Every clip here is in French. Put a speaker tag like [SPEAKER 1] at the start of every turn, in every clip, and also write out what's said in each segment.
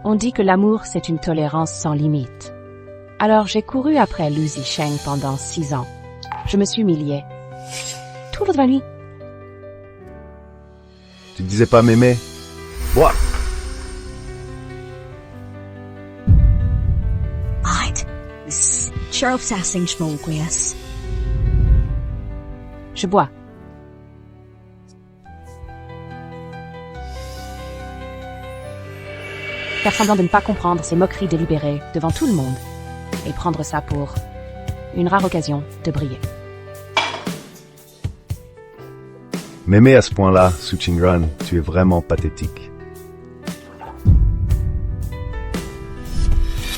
[SPEAKER 1] On dit que l'amour, c'est une tolérance sans limite. Alors j'ai couru après Lu Zicheng pendant 6 ans. Je me suis humiliée. Tout votre nuit.
[SPEAKER 2] Tu disais pas m'aimer? Bois!
[SPEAKER 1] Je bois. Faire semblant de ne pas comprendre ces moqueries délibérées devant tout le monde et prendre ça pour une rare occasion de briller.
[SPEAKER 2] M'aimer à ce point-là, Su Qingran, tu es vraiment pathétique.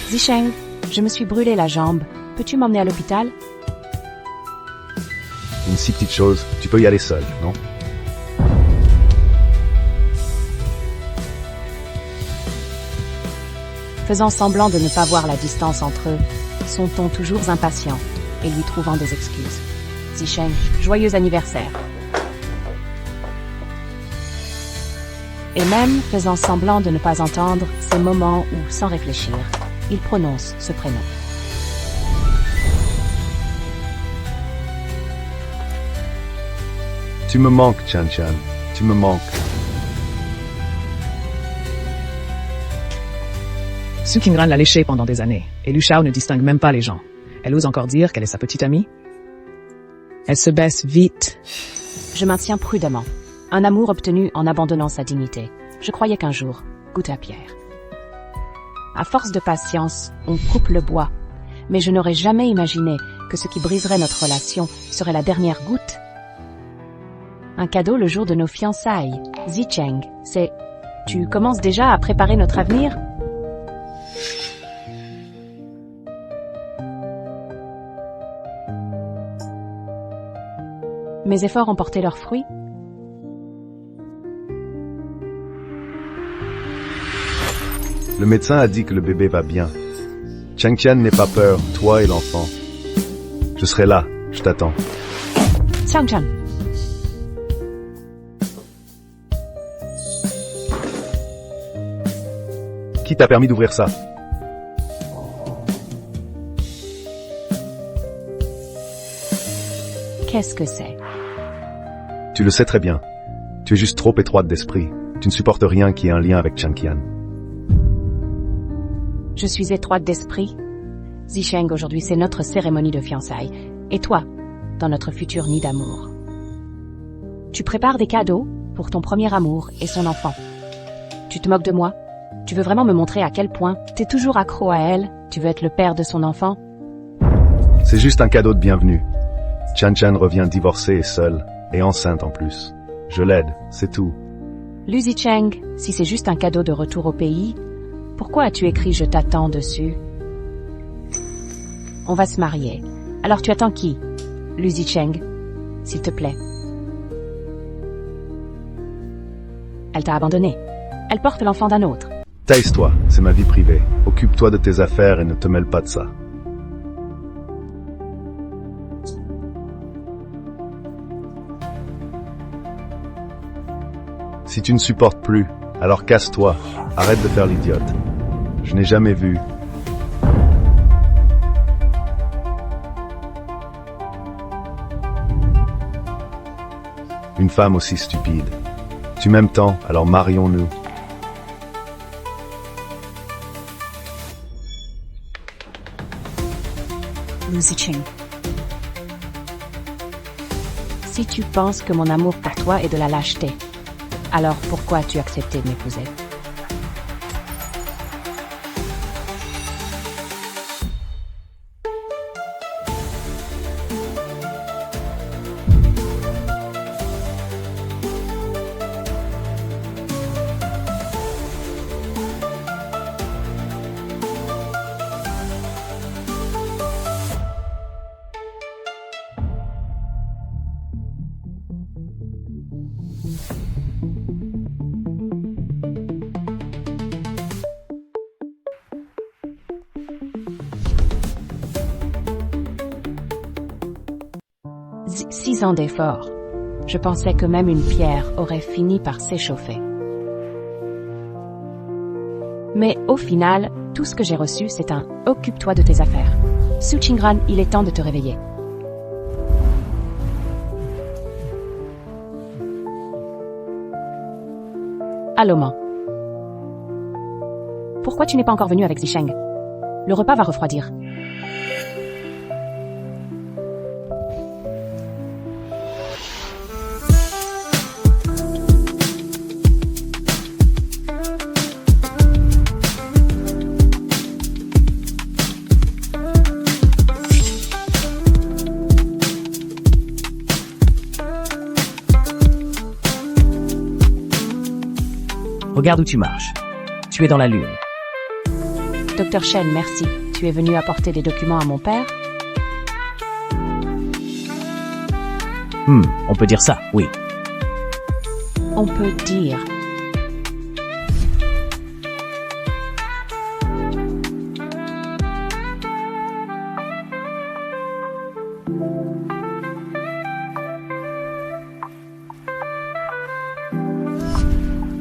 [SPEAKER 1] Zicheng, je me suis brûlé la jambe. Peux-tu m'emmener à l'hôpital?
[SPEAKER 2] Une si petite chose, tu peux y aller seul, non?
[SPEAKER 1] Faisant semblant de ne pas voir la distance entre eux, son ton toujours impatient et lui trouvant des excuses. Zicheng, joyeux anniversaire. Et même faisant semblant de ne pas entendre ces moments où, sans réfléchir, il prononce ce prénom.
[SPEAKER 2] Tu me manques, Chan Chan. Tu me manques.
[SPEAKER 3] Su Qingran l'a léché pendant des années, et Lu Shao ne distingue même pas les gens. Elle ose encore dire qu'elle est sa petite amie. Elle se baisse vite.
[SPEAKER 1] Je maintiens prudemment. Un amour obtenu en abandonnant sa dignité. Je croyais qu'un jour, goutte à pierre. À force de patience, on coupe le bois. Mais je n'aurais jamais imaginé que ce qui briserait notre relation serait la dernière goutte. Un cadeau le jour de nos fiançailles. Zicheng, c'est... Tu commences déjà à préparer notre avenir? Mes efforts ont porté leurs fruits?
[SPEAKER 2] Le médecin a dit que le bébé va bien. Chang Tian n'aie pas peur, toi et l'enfant. Je serai là, je t'attends.
[SPEAKER 1] Chang Chan.
[SPEAKER 2] Qui t'a permis d'ouvrir ça?
[SPEAKER 1] Qu'est-ce que c'est?
[SPEAKER 2] Tu le sais très bien. Tu es juste trop étroite d'esprit. Tu ne supportes rien qui ait un lien avec Chang Qian.
[SPEAKER 1] Je suis étroite d'esprit. Zicheng, aujourd'hui, c'est notre cérémonie de fiançailles. Et toi, dans notre futur nid d'amour. Tu prépares des cadeaux pour ton premier amour et son enfant. Tu te moques de moi? Tu veux vraiment me montrer à quel point t'es toujours accro à elle? Tu veux être le père de son enfant?
[SPEAKER 2] C'est juste un cadeau de bienvenue. Chan Chan revient divorcée et seule, et enceinte en plus. Je l'aide, c'est tout.
[SPEAKER 1] Lu Zicheng, si c'est juste un cadeau de retour au pays, pourquoi as-tu écrit « Je t'attends » dessus? On va se marier. Alors tu attends qui? Lu Zicheng, s'il te plaît. Elle t'a abandonné. Elle porte l'enfant d'un autre.
[SPEAKER 2] Taise-toi, c'est ma vie privée. Occupe-toi de tes affaires et ne te mêle pas de ça. Si tu ne supportes plus, alors casse-toi. Arrête de faire l'idiote. Je n'ai jamais vu. Une femme aussi stupide. Tu m'aimes tant, alors marions-nous.
[SPEAKER 1] Lu Zicheng. Si tu penses que mon amour pour toi est de la lâcheté, alors pourquoi as-tu accepté de m'épouser? Six ans d'efforts. Je pensais que même une pierre aurait fini par s'échauffer. Mais au final, tout ce que j'ai reçu, c'est un « occupe-toi de tes affaires ». Su Qingran, il est temps de te réveiller. Allô, maman. Pourquoi tu n'es pas encore venu avec Zisheng? Le repas va refroidir.
[SPEAKER 4] Regarde où tu marches. Tu es dans la lune.
[SPEAKER 1] Docteur Shen, merci. Tu es venu apporter des documents à mon père?
[SPEAKER 4] On peut dire ça, oui.
[SPEAKER 1] On peut dire.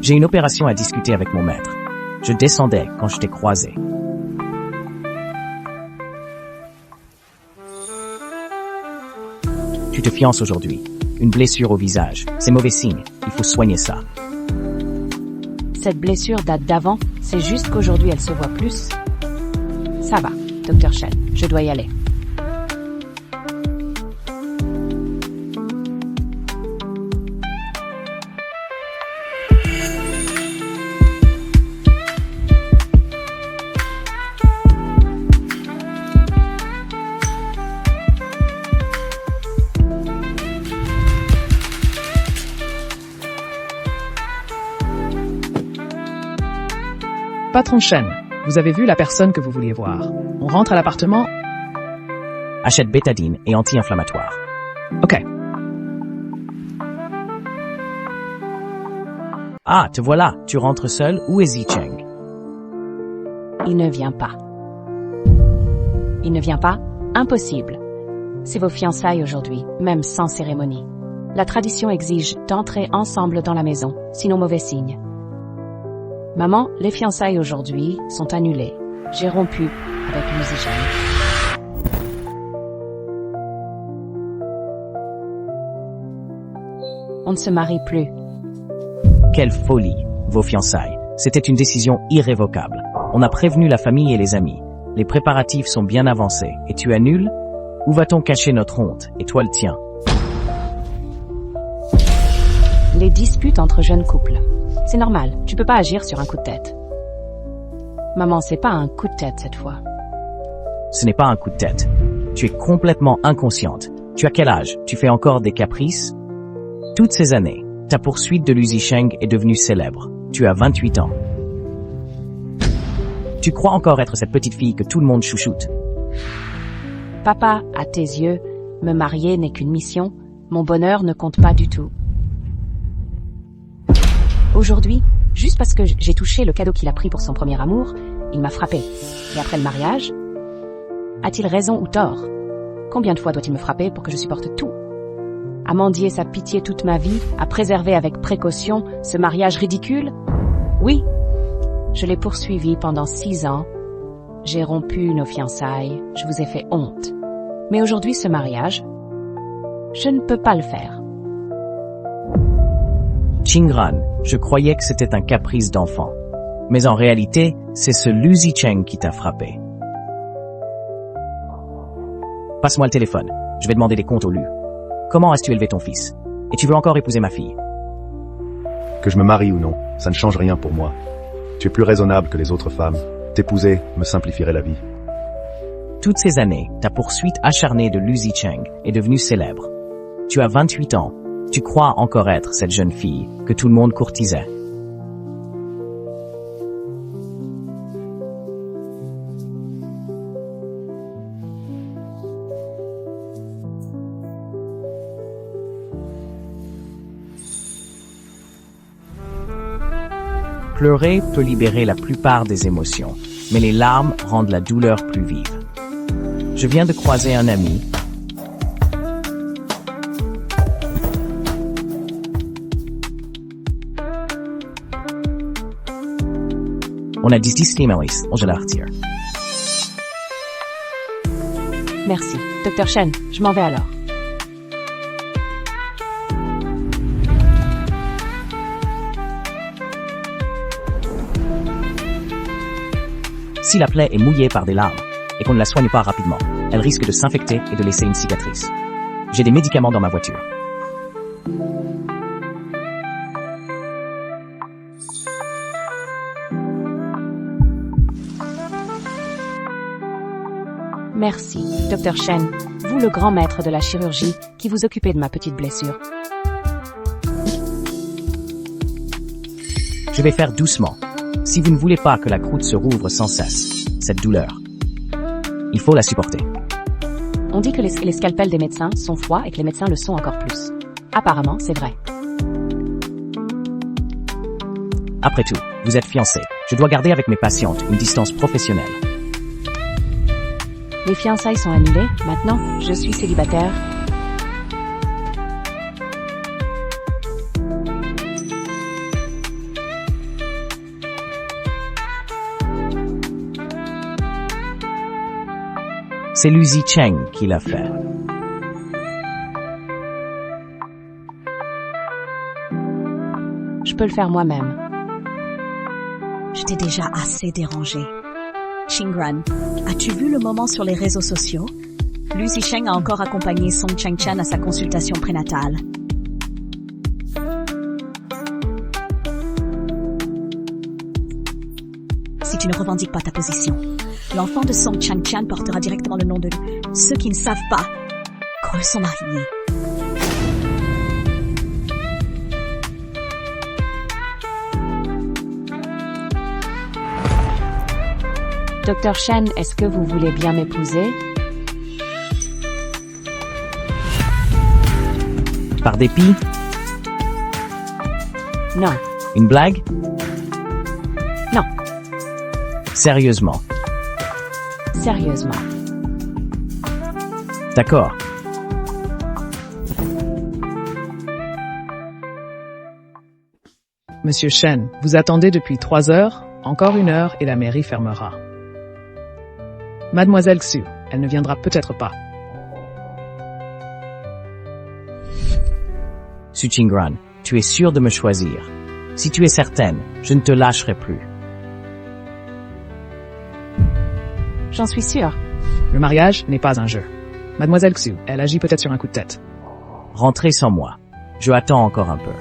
[SPEAKER 4] J'ai une opération à discuter avec mon maître. Je descendais quand je t'ai croisé. Tu te fiances aujourd'hui. Une blessure au visage. C'est mauvais signe. Il faut soigner ça.
[SPEAKER 1] Cette blessure date d'avant, c'est juste qu'aujourd'hui elle se voit plus. Ça va, Docteur Shen, je dois y aller.
[SPEAKER 3] Patron Shen, vous avez vu la personne que vous vouliez voir. On rentre à l'appartement?
[SPEAKER 4] Achète bétadine et anti-inflammatoire.
[SPEAKER 3] Ok.
[SPEAKER 4] Ah, te voilà. Tu rentres seul. Où est Zicheng?
[SPEAKER 1] Il ne vient pas. Il ne vient pas? Impossible. C'est vos fiançailles aujourd'hui, même sans cérémonie. La tradition exige d'entrer ensemble dans la maison, sinon mauvais signe. Maman, les fiançailles aujourd'hui sont annulées. J'ai rompu avec Zicheng. On ne se marie plus.
[SPEAKER 4] Quelle folie. Vos fiançailles. C'était une décision irrévocable. On a prévenu la famille et les amis. Les préparatifs sont bien avancés. Et tu annules? Où va-t-on cacher notre honte? Et toi le tien?
[SPEAKER 1] Les disputes entre jeunes couples. C'est normal, tu peux pas agir sur un coup de tête. Maman, c'est pas un coup de tête cette fois.
[SPEAKER 4] Ce n'est pas un coup de tête. Tu es complètement inconsciente. Tu as quel âge? Tu fais encore des caprices? Toutes ces années, ta poursuite de Lu Zicheng est devenue célèbre. Tu as 28 ans. Tu crois encore être cette petite fille que tout le monde chouchoute?
[SPEAKER 1] Papa, à tes yeux, me marier n'est qu'une mission. Mon bonheur ne compte pas du tout. Aujourd'hui, juste parce que j'ai touché le cadeau qu'il a pris pour son premier amour, il m'a frappé. Et après le mariage, a-t-il raison ou tort? Combien de fois doit-il me frapper pour que je supporte tout? À mendier sa pitié toute ma vie, à préserver avec précaution ce mariage ridicule? Oui, je l'ai poursuivi pendant 6 ans. J'ai rompu nos fiançailles, je vous ai fait honte. Mais aujourd'hui, ce mariage, je ne peux pas le faire.
[SPEAKER 4] Qingran, je croyais que c'était un caprice d'enfant. Mais en réalité, c'est ce Lu Zicheng qui t'a frappé. Passe-moi le téléphone. Je vais demander des comptes au Lu. Comment as-tu élevé ton fils? Et tu veux encore épouser ma fille?
[SPEAKER 2] Que je me marie ou non, ça ne change rien pour moi. Tu es plus raisonnable que les autres femmes. T'épouser me simplifierait la vie.
[SPEAKER 4] Toutes ces années, ta poursuite acharnée de Lu Zicheng est devenue célèbre. Tu as 28 ans. Tu crois encore être cette jeune fille que tout le monde courtisait. Pleurer peut libérer la plupart des émotions, mais les larmes rendent la douleur plus vive. Je viens de croiser un ami. On a 10 emails, on la retire.
[SPEAKER 1] Merci. Dr. Shen, je m'en vais alors.
[SPEAKER 4] Si la plaie est mouillée par des larmes et qu'on ne la soigne pas rapidement, elle risque de s'infecter et de laisser une cicatrice. J'ai des médicaments dans ma voiture.
[SPEAKER 1] Merci, Dr. Shen, vous le grand maître de la chirurgie qui vous occupez de ma petite blessure.
[SPEAKER 4] Je vais faire doucement. Si vous ne voulez pas que la croûte se rouvre sans cesse, cette douleur, il faut la supporter.
[SPEAKER 1] On dit que les scalpels des médecins sont froids et que les médecins le sont encore plus. Apparemment, c'est vrai.
[SPEAKER 4] Après tout, vous êtes fiancé. Je dois garder avec mes patientes une distance professionnelle.
[SPEAKER 1] Les fiançailles sont annulées. Maintenant, je suis célibataire.
[SPEAKER 4] C'est Lucy Cheng qui l'a fait.
[SPEAKER 1] Je peux le faire moi-même.
[SPEAKER 5] Je t'ai déjà assez dérangé. Qingran, as-tu vu le moment sur les réseaux sociaux? Lucy Cheng a encore accompagné Song Changchan à sa consultation prénatale. Si tu ne revendiques pas ta position, l'enfant de Song Changchan portera directement le nom de ceux qui ne savent pas quand ils sont mariés.
[SPEAKER 1] Dr. Shen, est-ce que vous voulez bien m'épouser?
[SPEAKER 4] Par dépit?
[SPEAKER 1] Non.
[SPEAKER 4] Une blague?
[SPEAKER 1] Non.
[SPEAKER 4] Sérieusement?
[SPEAKER 1] Sérieusement.
[SPEAKER 4] D'accord.
[SPEAKER 3] Monsieur Shen, vous attendez depuis 3 heures, encore 1 heure et la mairie fermera. Mademoiselle Xu, elle ne viendra peut-être pas.
[SPEAKER 4] Su Qingran, tu es sûre de me choisir. Si tu es certaine, je ne te lâcherai plus.
[SPEAKER 1] J'en suis sûre.
[SPEAKER 3] Le mariage n'est pas un jeu. Mademoiselle Xu, elle agit peut-être sur un coup de tête.
[SPEAKER 4] Rentrez sans moi. Je attends encore un peu.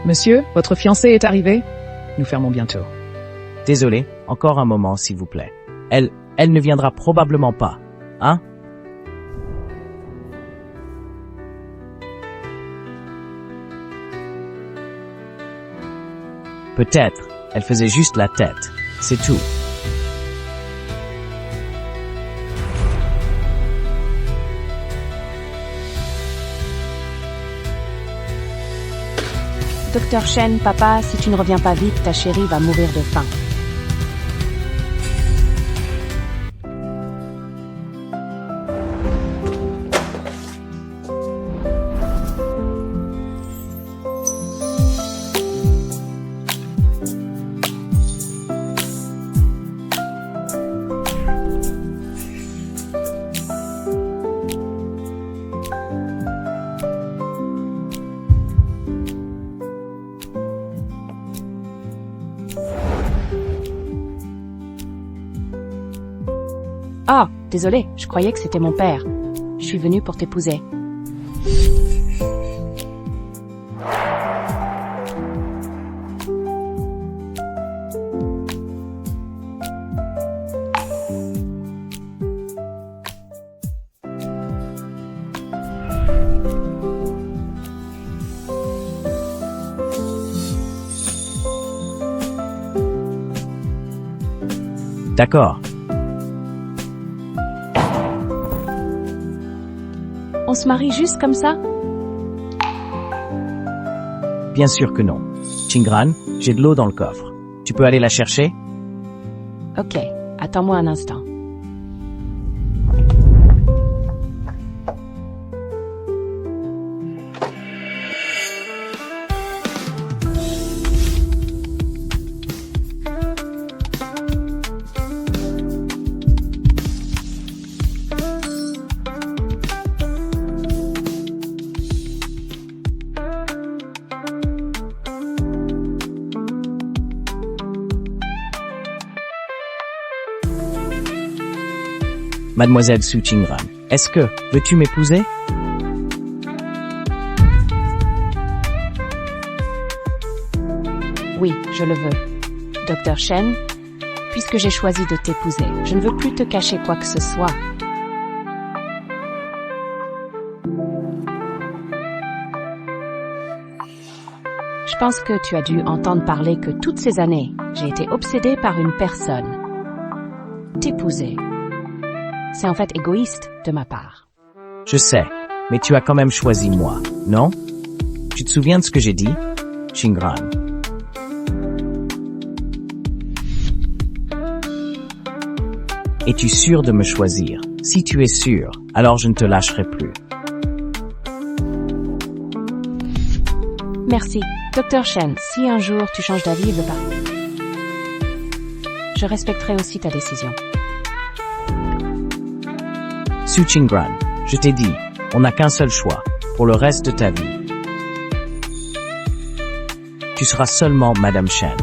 [SPEAKER 3] Monsieur, votre fiancée est arrivée? Nous fermons bientôt.
[SPEAKER 4] Désolé, encore un moment s'il vous plaît. Elle ne viendra probablement pas, hein? Peut-être, elle faisait juste la tête, c'est tout.
[SPEAKER 1] Dr. Shen, papa, si tu ne reviens pas vite, ta chérie va mourir de faim. Ah, désolé, je croyais que c'était mon père. Je suis venue pour t'épouser.
[SPEAKER 4] D'accord.
[SPEAKER 1] On se marie juste comme ça?
[SPEAKER 4] Bien sûr que non. Qingran, j'ai de l'eau dans le coffre. Tu peux aller la chercher?
[SPEAKER 1] Ok, attends-moi un instant.
[SPEAKER 4] Mademoiselle Su Qingran, est-ce que veux-tu m'épouser?
[SPEAKER 1] Oui, je le veux. Docteur Shen, puisque j'ai choisi de t'épouser, je ne veux plus te cacher quoi que ce soit. Je pense que tu as dû entendre parler que toutes ces années, j'ai été obsédée par une personne. T'épouser. C'est en fait égoïste de ma part.
[SPEAKER 4] Je sais, mais tu as quand même choisi moi, non? Tu te souviens de ce que j'ai dit, Qingran? Es-tu sûr de me choisir? Si tu es sûr, alors je ne te lâcherai plus.
[SPEAKER 1] Merci. Docteur Shen, si un jour tu changes d'avis, veux pas. Je respecterai aussi ta décision.
[SPEAKER 4] Su Qingran, je t'ai dit, on n'a qu'un seul choix, pour le reste de ta vie. Tu seras seulement Madame Shen.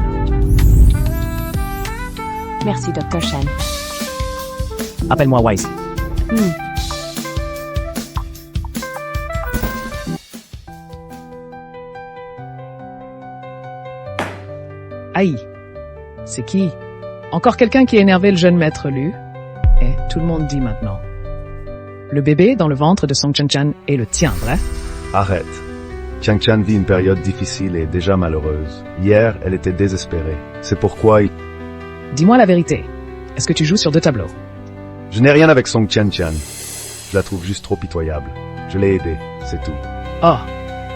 [SPEAKER 1] Merci, Docteur Shen.
[SPEAKER 4] Appelle-moi Wise.
[SPEAKER 3] Aïe. C'est qui? Encore quelqu'un qui a énervé le jeune maître Lu? Et tout le monde dit maintenant. Le bébé dans le ventre de Song Chen est le tien, vrai?
[SPEAKER 2] Arrête. Changchan vit une période difficile et déjà malheureuse. Hier, elle était désespérée. C'est pourquoi
[SPEAKER 3] Dis-moi la vérité. Est-ce que tu joues sur 2 tableaux?
[SPEAKER 2] Je n'ai rien avec Song Chen. Je la trouve juste trop pitoyable. Je l'ai aidée, c'est tout.
[SPEAKER 3] Oh,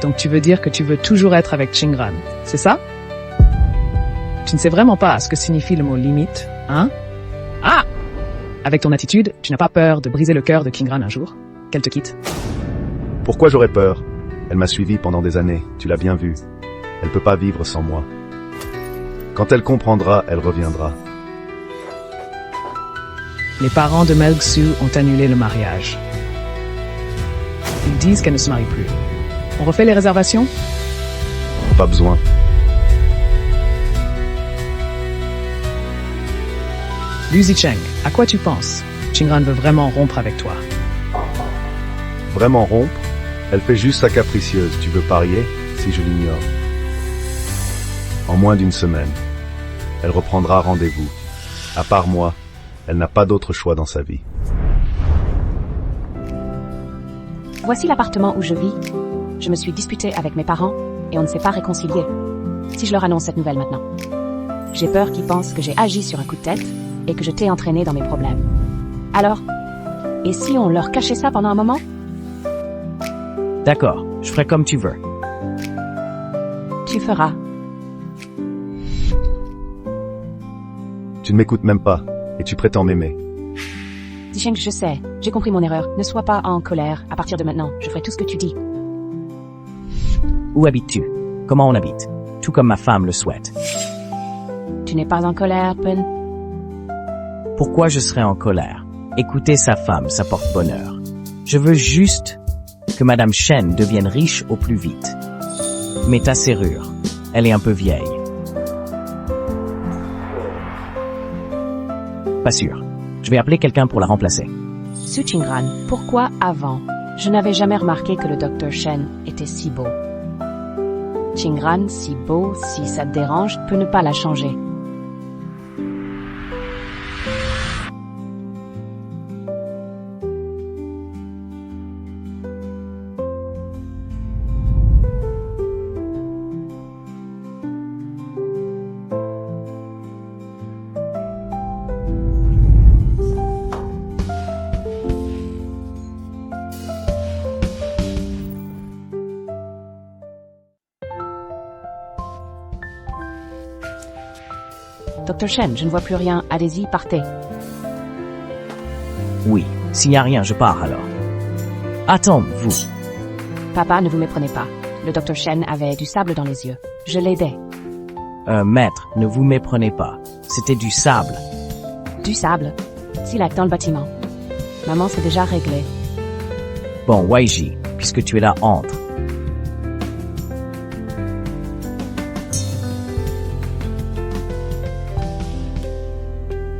[SPEAKER 3] donc tu veux dire que tu veux toujours être avec Qingran, c'est ça? Tu ne sais vraiment pas ce que signifie le mot limite, hein? Ah! Avec ton attitude, tu n'as pas peur de briser le cœur de Qingran un jour, qu'elle te quitte?
[SPEAKER 2] Pourquoi j'aurais peur? Elle m'a suivi pendant des années, tu l'as bien vu. Elle peut pas vivre sans moi. Quand elle comprendra, elle reviendra.
[SPEAKER 3] Les parents de Melg-Su ont annulé le mariage. Ils disent qu'elle ne se marie plus. On refait les réservations?
[SPEAKER 2] Pas besoin.
[SPEAKER 3] Lu Zicheng, à quoi tu penses? Qingran veut vraiment rompre avec toi.
[SPEAKER 2] Vraiment rompre? Elle fait juste sa capricieuse, tu veux parier? Si je l'ignore. En moins d'une semaine, elle reprendra rendez-vous. À part moi, elle n'a pas d'autre choix dans sa vie.
[SPEAKER 1] Voici l'appartement où je vis. Je me suis disputée avec mes parents et on ne s'est pas réconciliés. Si je leur annonce cette nouvelle maintenant. J'ai peur qu'ils pensent que j'ai agi sur un coup de tête et que je t'ai entraîné dans mes problèmes. Alors, et si on leur cachait ça pendant un moment?
[SPEAKER 4] D'accord, je ferai comme tu veux.
[SPEAKER 1] Tu feras.
[SPEAKER 2] Tu ne m'écoutes même pas, et tu prétends m'aimer.
[SPEAKER 1] Zicheng, je sais, j'ai compris mon erreur. Ne sois pas en colère. À partir de maintenant, je ferai tout ce que tu dis.
[SPEAKER 4] Où habites-tu? Comment on habite? Tout comme ma femme le souhaite.
[SPEAKER 1] Tu n'es pas en colère, Pen?
[SPEAKER 4] Pourquoi je serais en colère? Écouter sa femme, ça porte bonheur. Je veux juste que Madame Shen devienne riche au plus vite. Mais ta serrure, elle est un peu vieille. Pas sûr. Je vais appeler quelqu'un pour la remplacer.
[SPEAKER 1] Su Qingran, pourquoi avant? Je n'avais jamais remarqué que le Dr Shen était si beau. Qingran, si beau, si ça te dérange, peut ne pas la changer. Dr Shen, je ne vois plus rien. Allez-y, partez.
[SPEAKER 4] Oui, s'il n'y a rien, je pars alors. Attends, vous.
[SPEAKER 1] Papa, ne vous méprenez pas. Le Dr Shen avait du sable dans les yeux. Je l'aidais.
[SPEAKER 4] Maître, ne vous méprenez pas. C'était du sable.
[SPEAKER 1] Du sable? Silak dans le bâtiment. Maman, c'est déjà réglé.
[SPEAKER 4] Bon, Waiji, puisque tu es là, entre.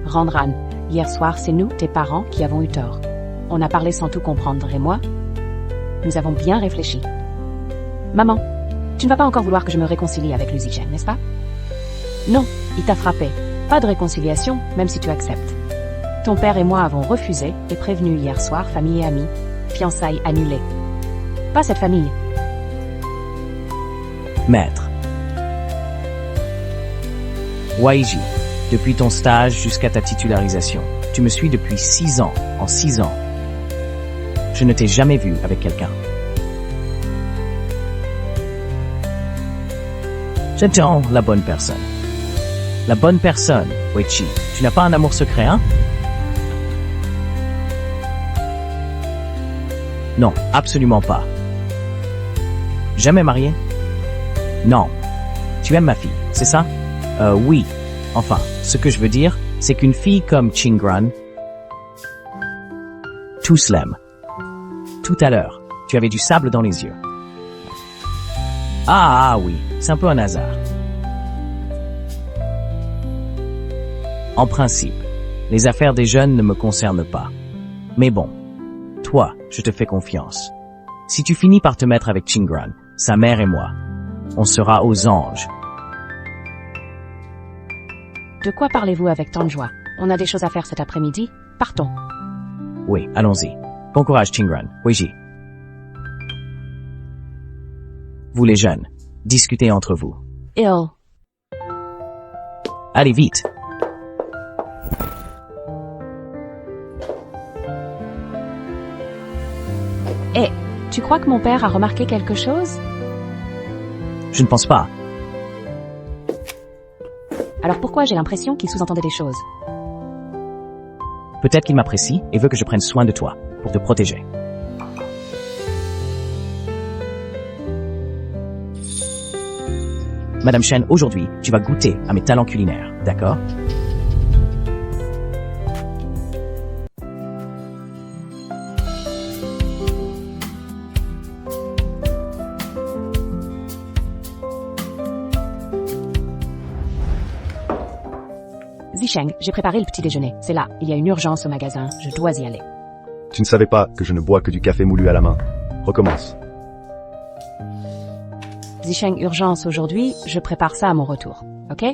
[SPEAKER 1] Randran, Hier soir, c'est nous, tes parents, qui avons eu tort. On a parlé sans tout comprendre, et moi, nous avons bien réfléchi. Maman, tu ne vas pas encore vouloir que je me réconcilie avec Lucy Cheng, n'est-ce pas? Non, il t'a frappé. Pas de réconciliation, même si tu acceptes. Ton père et moi avons refusé et prévenu hier soir, famille et amis. Fiançailles annulées. Pas cette famille.
[SPEAKER 4] Maître. Waiji, depuis ton stage jusqu'à ta titularisation, tu me suis depuis 6 ans, en 6 ans. Je ne t'ai jamais vu avec quelqu'un. J'attends la bonne personne. La bonne personne, Weichi. Tu n'as pas un amour secret, hein? Non, absolument pas. Jamais marié? Non. Tu aimes ma fille, c'est ça? Oui. Enfin, ce que je veux dire, c'est qu'une fille comme Chingran, tous l'aiment. Tout à l'heure, tu avais du sable dans les yeux. Ah oui, c'est un peu un hasard. En principe, les affaires des jeunes ne me concernent pas. Mais bon, toi, je te fais confiance. Si tu finis par te mettre avec Chingran, sa mère et moi, on sera aux anges.
[SPEAKER 1] De quoi parlez-vous avec tant de joie? On a des choses à faire cet après-midi. Partons.
[SPEAKER 4] Oui, allons-y. Bon courage, Chingran. Weiji. Vous les jeunes, discutez entre vous.
[SPEAKER 1] Il.
[SPEAKER 4] Allez vite.
[SPEAKER 1] Eh, tu crois que mon père a remarqué quelque chose?
[SPEAKER 4] Je ne pense pas.
[SPEAKER 1] Alors pourquoi j'ai l'impression qu'il sous-entendait des choses?
[SPEAKER 4] Peut-être qu'il m'apprécie et veut que je prenne soin de toi, pour te protéger. Madame Shen, aujourd'hui, tu vas goûter à mes talents culinaires, d'accord?
[SPEAKER 1] Zicheng, j'ai préparé le petit déjeuner. C'est là, il y a une urgence au magasin, je dois y aller.
[SPEAKER 2] Tu ne savais pas que je ne bois que du café moulu à la main. Recommence.
[SPEAKER 1] Zicheng, urgence aujourd'hui, je prépare ça à mon retour, ok?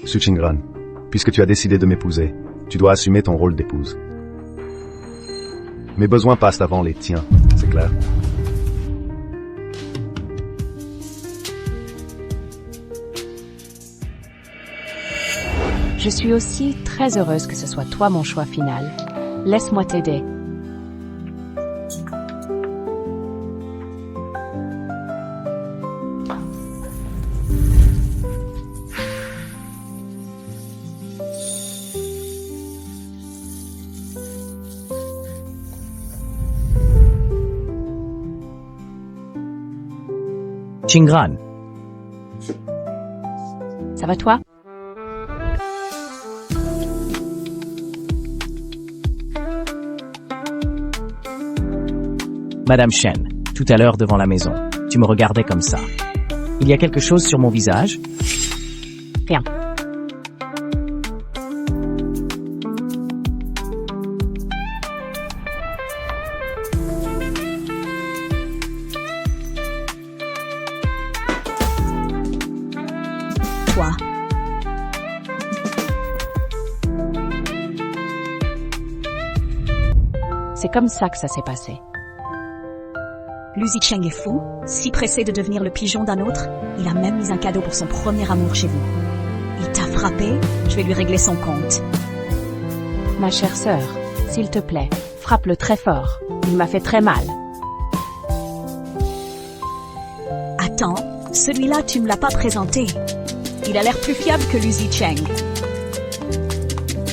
[SPEAKER 2] Su Chingran, puisque tu as décidé de m'épouser, tu dois assumer ton rôle d'épouse. Mes besoins passent avant les tiens, c'est clair?
[SPEAKER 1] Je suis aussi très heureuse que ce soit toi mon choix final. Laisse-moi t'aider.
[SPEAKER 4] Chingran,
[SPEAKER 1] Ça va toi?
[SPEAKER 4] Madame Shen, tout à l'heure devant la maison, tu me regardais comme ça. Il y a quelque chose sur mon visage?
[SPEAKER 1] Rien.
[SPEAKER 5] Toi.
[SPEAKER 1] C'est comme ça que ça s'est passé.
[SPEAKER 5] Lu Zicheng est fou, si pressé de devenir le pigeon d'un autre, il a même mis un cadeau pour son premier amour chez vous. Il t'a frappé, je vais lui régler son compte.
[SPEAKER 1] Ma chère sœur, s'il te plaît, frappe-le très fort. Il m'a fait très mal.
[SPEAKER 5] Attends, celui-là tu me l'as pas présenté. Il a l'air plus fiable que Lu Zicheng.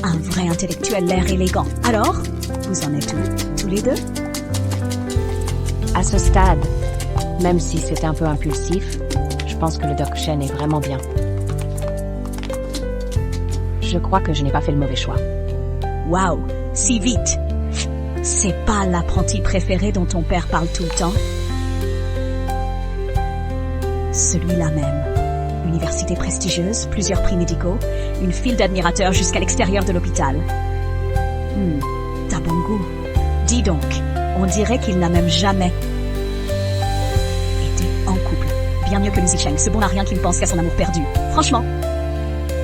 [SPEAKER 5] Un vrai intellectuel, l'air élégant. Alors, vous en êtes où, tous les deux?
[SPEAKER 1] À ce stade, même si c'était un peu impulsif, je pense que le Doc Shen est vraiment bien. Je crois que je n'ai pas fait le mauvais choix.
[SPEAKER 5] Waouh, si vite. C'est pas l'apprenti préféré dont ton père parle tout le temps? Celui-là même. Université prestigieuse, plusieurs prix médicaux, une file d'admirateurs jusqu'à l'extérieur de l'hôpital. T'as bon goût. Dis donc, on dirait qu'il n'a même jamais été en couple. Bien mieux que Lu Zicheng, ce bon n'a rien qui ne pense qu'à son amour perdu. Franchement.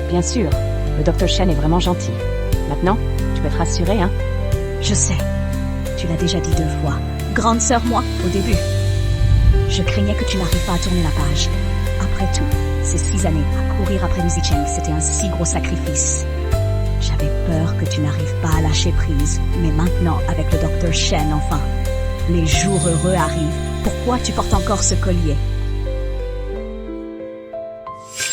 [SPEAKER 1] Bien sûr, le Dr. Shen est vraiment gentil. Maintenant, tu peux te rassurer, hein?
[SPEAKER 5] Je sais. Tu l'as déjà dit 2 fois. Grande sœur, moi, au début. Je craignais que tu n'arrives pas à tourner la page. Après tout, ces 6 années à courir après Lu Zicheng, c'était un si gros sacrifice. J'avais peur que tu n'arrives pas à lâcher prise. Mais maintenant, avec le Dr. Shen, enfin, les jours heureux arrivent. Pourquoi tu portes encore ce collier?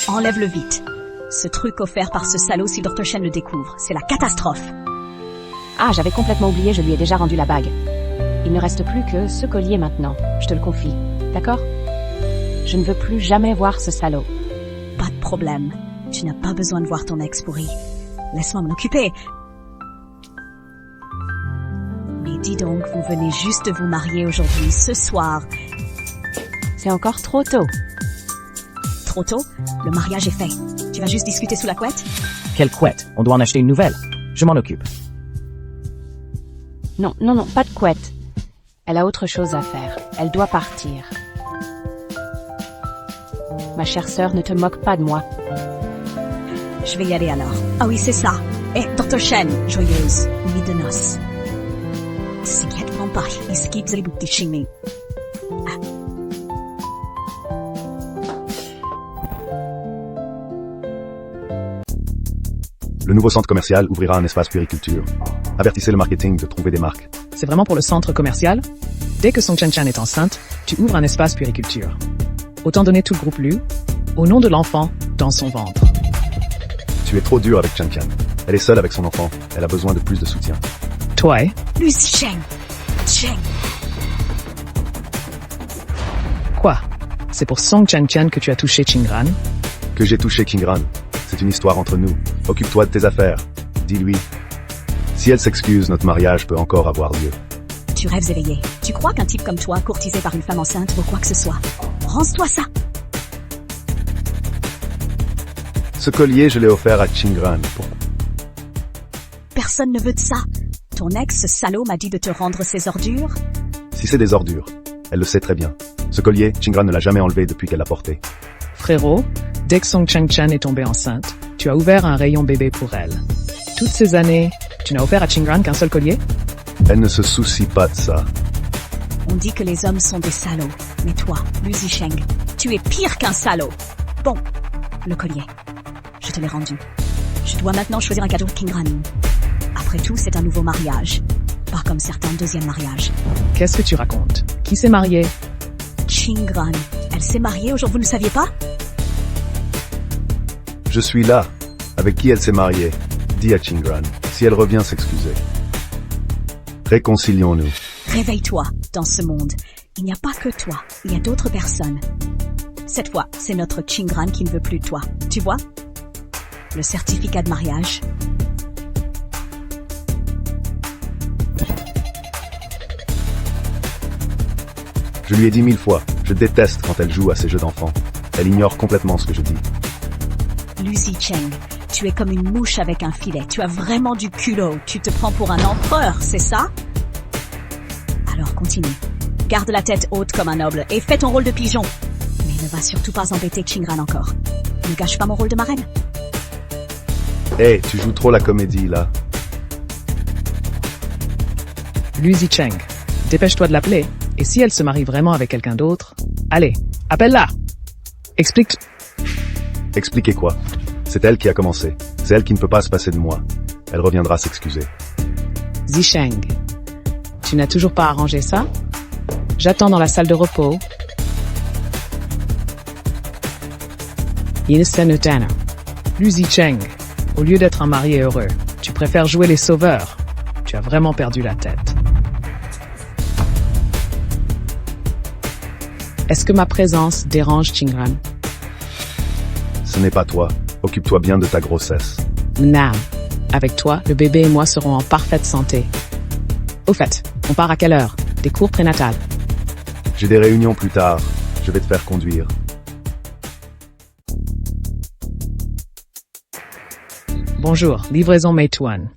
[SPEAKER 5] Enlève-le vite. Ce truc offert par ce salaud si Dr. Shen le découvre, c'est la catastrophe.
[SPEAKER 1] Ah, j'avais complètement oublié, je lui ai déjà rendu la bague. Il ne reste plus que ce collier maintenant, je te le confie. D'accord? Je ne veux plus jamais voir ce salaud.
[SPEAKER 5] Pas de problème. Tu n'as pas besoin de voir ton ex pourri. Laisse-moi m'en occuper. Mais dis donc, vous venez juste de vous marier aujourd'hui, ce soir.
[SPEAKER 1] C'est encore trop tôt.
[SPEAKER 5] Trop tôt? Le mariage est fait. Tu vas juste discuter sous la couette?
[SPEAKER 4] Quelle couette? On doit en acheter une nouvelle. Je m'en occupe.
[SPEAKER 1] Non, pas de couette. Elle a autre chose à faire. Elle doit partir. Ma chère sœur, ne te moque pas de moi.
[SPEAKER 5] Je vais y aller alors. Ah oui, c'est ça. Dr. Shen, joyeuse nuit de noces. Sige at vampire, iskib zalibuk tishimi.
[SPEAKER 2] Le nouveau centre commercial ouvrira un espace puériculture. Avertissez le marketing de trouver des marques.
[SPEAKER 3] C'est vraiment pour le centre commercial? Dès que Song Chen est enceinte, tu ouvres un espace puériculture. Autant donner tout le groupe Lu, au nom de l'enfant, dans son ventre.
[SPEAKER 2] Tu es trop dur avec Chen Chen. Elle est seule avec son enfant. Elle a besoin de plus de soutien.
[SPEAKER 3] Toi,
[SPEAKER 5] Lu Zicheng. Cheng.
[SPEAKER 3] quoi? C'est pour Song Chen que tu as touché Qingran?
[SPEAKER 2] Que j'ai touché Qingran. C'est une histoire entre nous. Occupe-toi de tes affaires. Dis-lui. Si elle s'excuse, notre mariage peut encore avoir lieu.
[SPEAKER 5] Tu rêves éveillé. Tu crois qu'un type comme toi, courtisé par une femme enceinte, vaut quoi que ce soit? Rends-toi ça.
[SPEAKER 2] Ce collier, je l'ai offert à Qingran.
[SPEAKER 5] Personne ne veut de ça. Ton ex, ce salaud, m'a dit de te rendre ses ordures.
[SPEAKER 2] Si c'est des ordures, elle le sait très bien. Ce collier, Qingran ne l'a jamais enlevé depuis qu'elle l'a porté.
[SPEAKER 3] Frérot, dès que Song Chen est tombée enceinte, tu as ouvert un rayon bébé pour elle. Toutes ces années, tu n'as offert à Qingran qu'un seul collier?
[SPEAKER 2] Elle ne se soucie pas de ça.
[SPEAKER 5] On dit que les hommes sont des salauds. Mais toi, Lu Zicheng, tu es pire qu'un salaud. Bon, le collier. Je te l'ai rendu. Je dois maintenant choisir un cadeau de Qingran. Après tout, c'est un nouveau mariage. Pas comme certains deuxièmes mariages.
[SPEAKER 3] Qu'est-ce que tu racontes? Qui s'est marié?
[SPEAKER 5] Qingran. Elle s'est mariée aujourd'hui, vous ne le saviez pas?
[SPEAKER 2] Je suis là. Avec qui elle s'est mariée? Dis à Qingran. Si elle revient s'excuser. Réconcilions-nous.
[SPEAKER 5] Réveille-toi dans ce monde. Il n'y a pas que toi. Il y a d'autres personnes. Cette fois, c'est notre Qingran qui ne veut plus de toi. Tu vois? Le certificat de mariage.
[SPEAKER 2] Je lui ai dit 1000 fois. Je déteste quand elle joue à ces jeux d'enfants. Elle ignore complètement ce que je dis.
[SPEAKER 5] Lu Zicheng, tu es comme une mouche avec un filet. Tu as vraiment du culot. Tu te prends pour un empereur, c'est ça? Alors continue. Garde la tête haute comme un noble et fais ton rôle de pigeon. Mais ne va surtout pas embêter Qingran encore. Ne gâche pas mon rôle de marraine.
[SPEAKER 2] Hé, tu joues trop la comédie, là.
[SPEAKER 3] Lu Zicheng, dépêche-toi de l'appeler. Et si elle se marie vraiment avec quelqu'un d'autre, allez, appelle-la. Explique.
[SPEAKER 2] Expliquez quoi? C'est elle qui a commencé. C'est elle qui ne peut pas se passer de moi. Elle reviendra s'excuser.
[SPEAKER 3] Zicheng, tu n'as toujours pas arrangé ça? J'attends dans la salle de repos. Lu Zicheng, au lieu d'être un marié heureux, tu préfères jouer les sauveurs. Tu as vraiment perdu la tête. Est-ce que ma présence dérange Qingran?
[SPEAKER 2] Ce n'est pas toi. Occupe-toi bien de ta grossesse.
[SPEAKER 3] Non. Avec toi, le bébé et moi serons en parfaite santé. Au fait, on part à quelle heure? Des cours prénatales.
[SPEAKER 2] J'ai des réunions plus tard. Je vais te faire conduire.
[SPEAKER 3] Bonjour, livraison Meituan.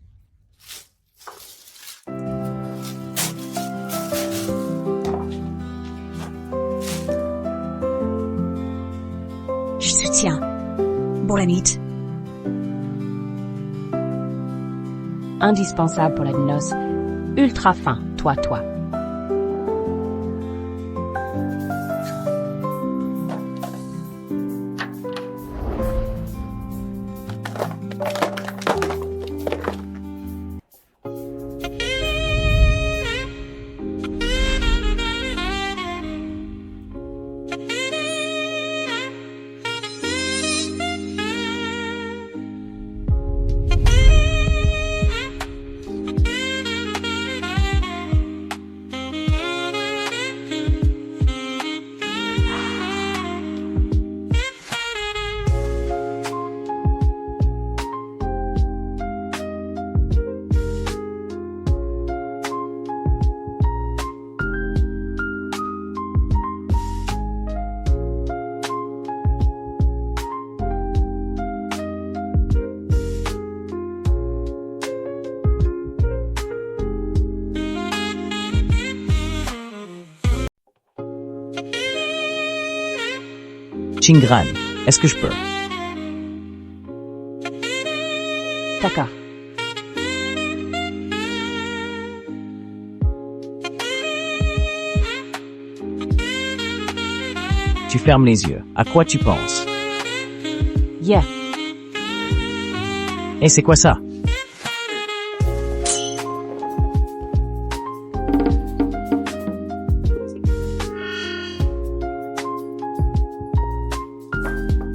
[SPEAKER 5] Je soutiens. Bon la nuit.
[SPEAKER 1] Indispensable pour la noce. Ultra fin, toi.
[SPEAKER 4] Chingran, est-ce que je peux?
[SPEAKER 1] D'accord.
[SPEAKER 4] Tu fermes les yeux. À quoi tu penses?
[SPEAKER 1] Yeah.
[SPEAKER 4] Et c'est quoi ça?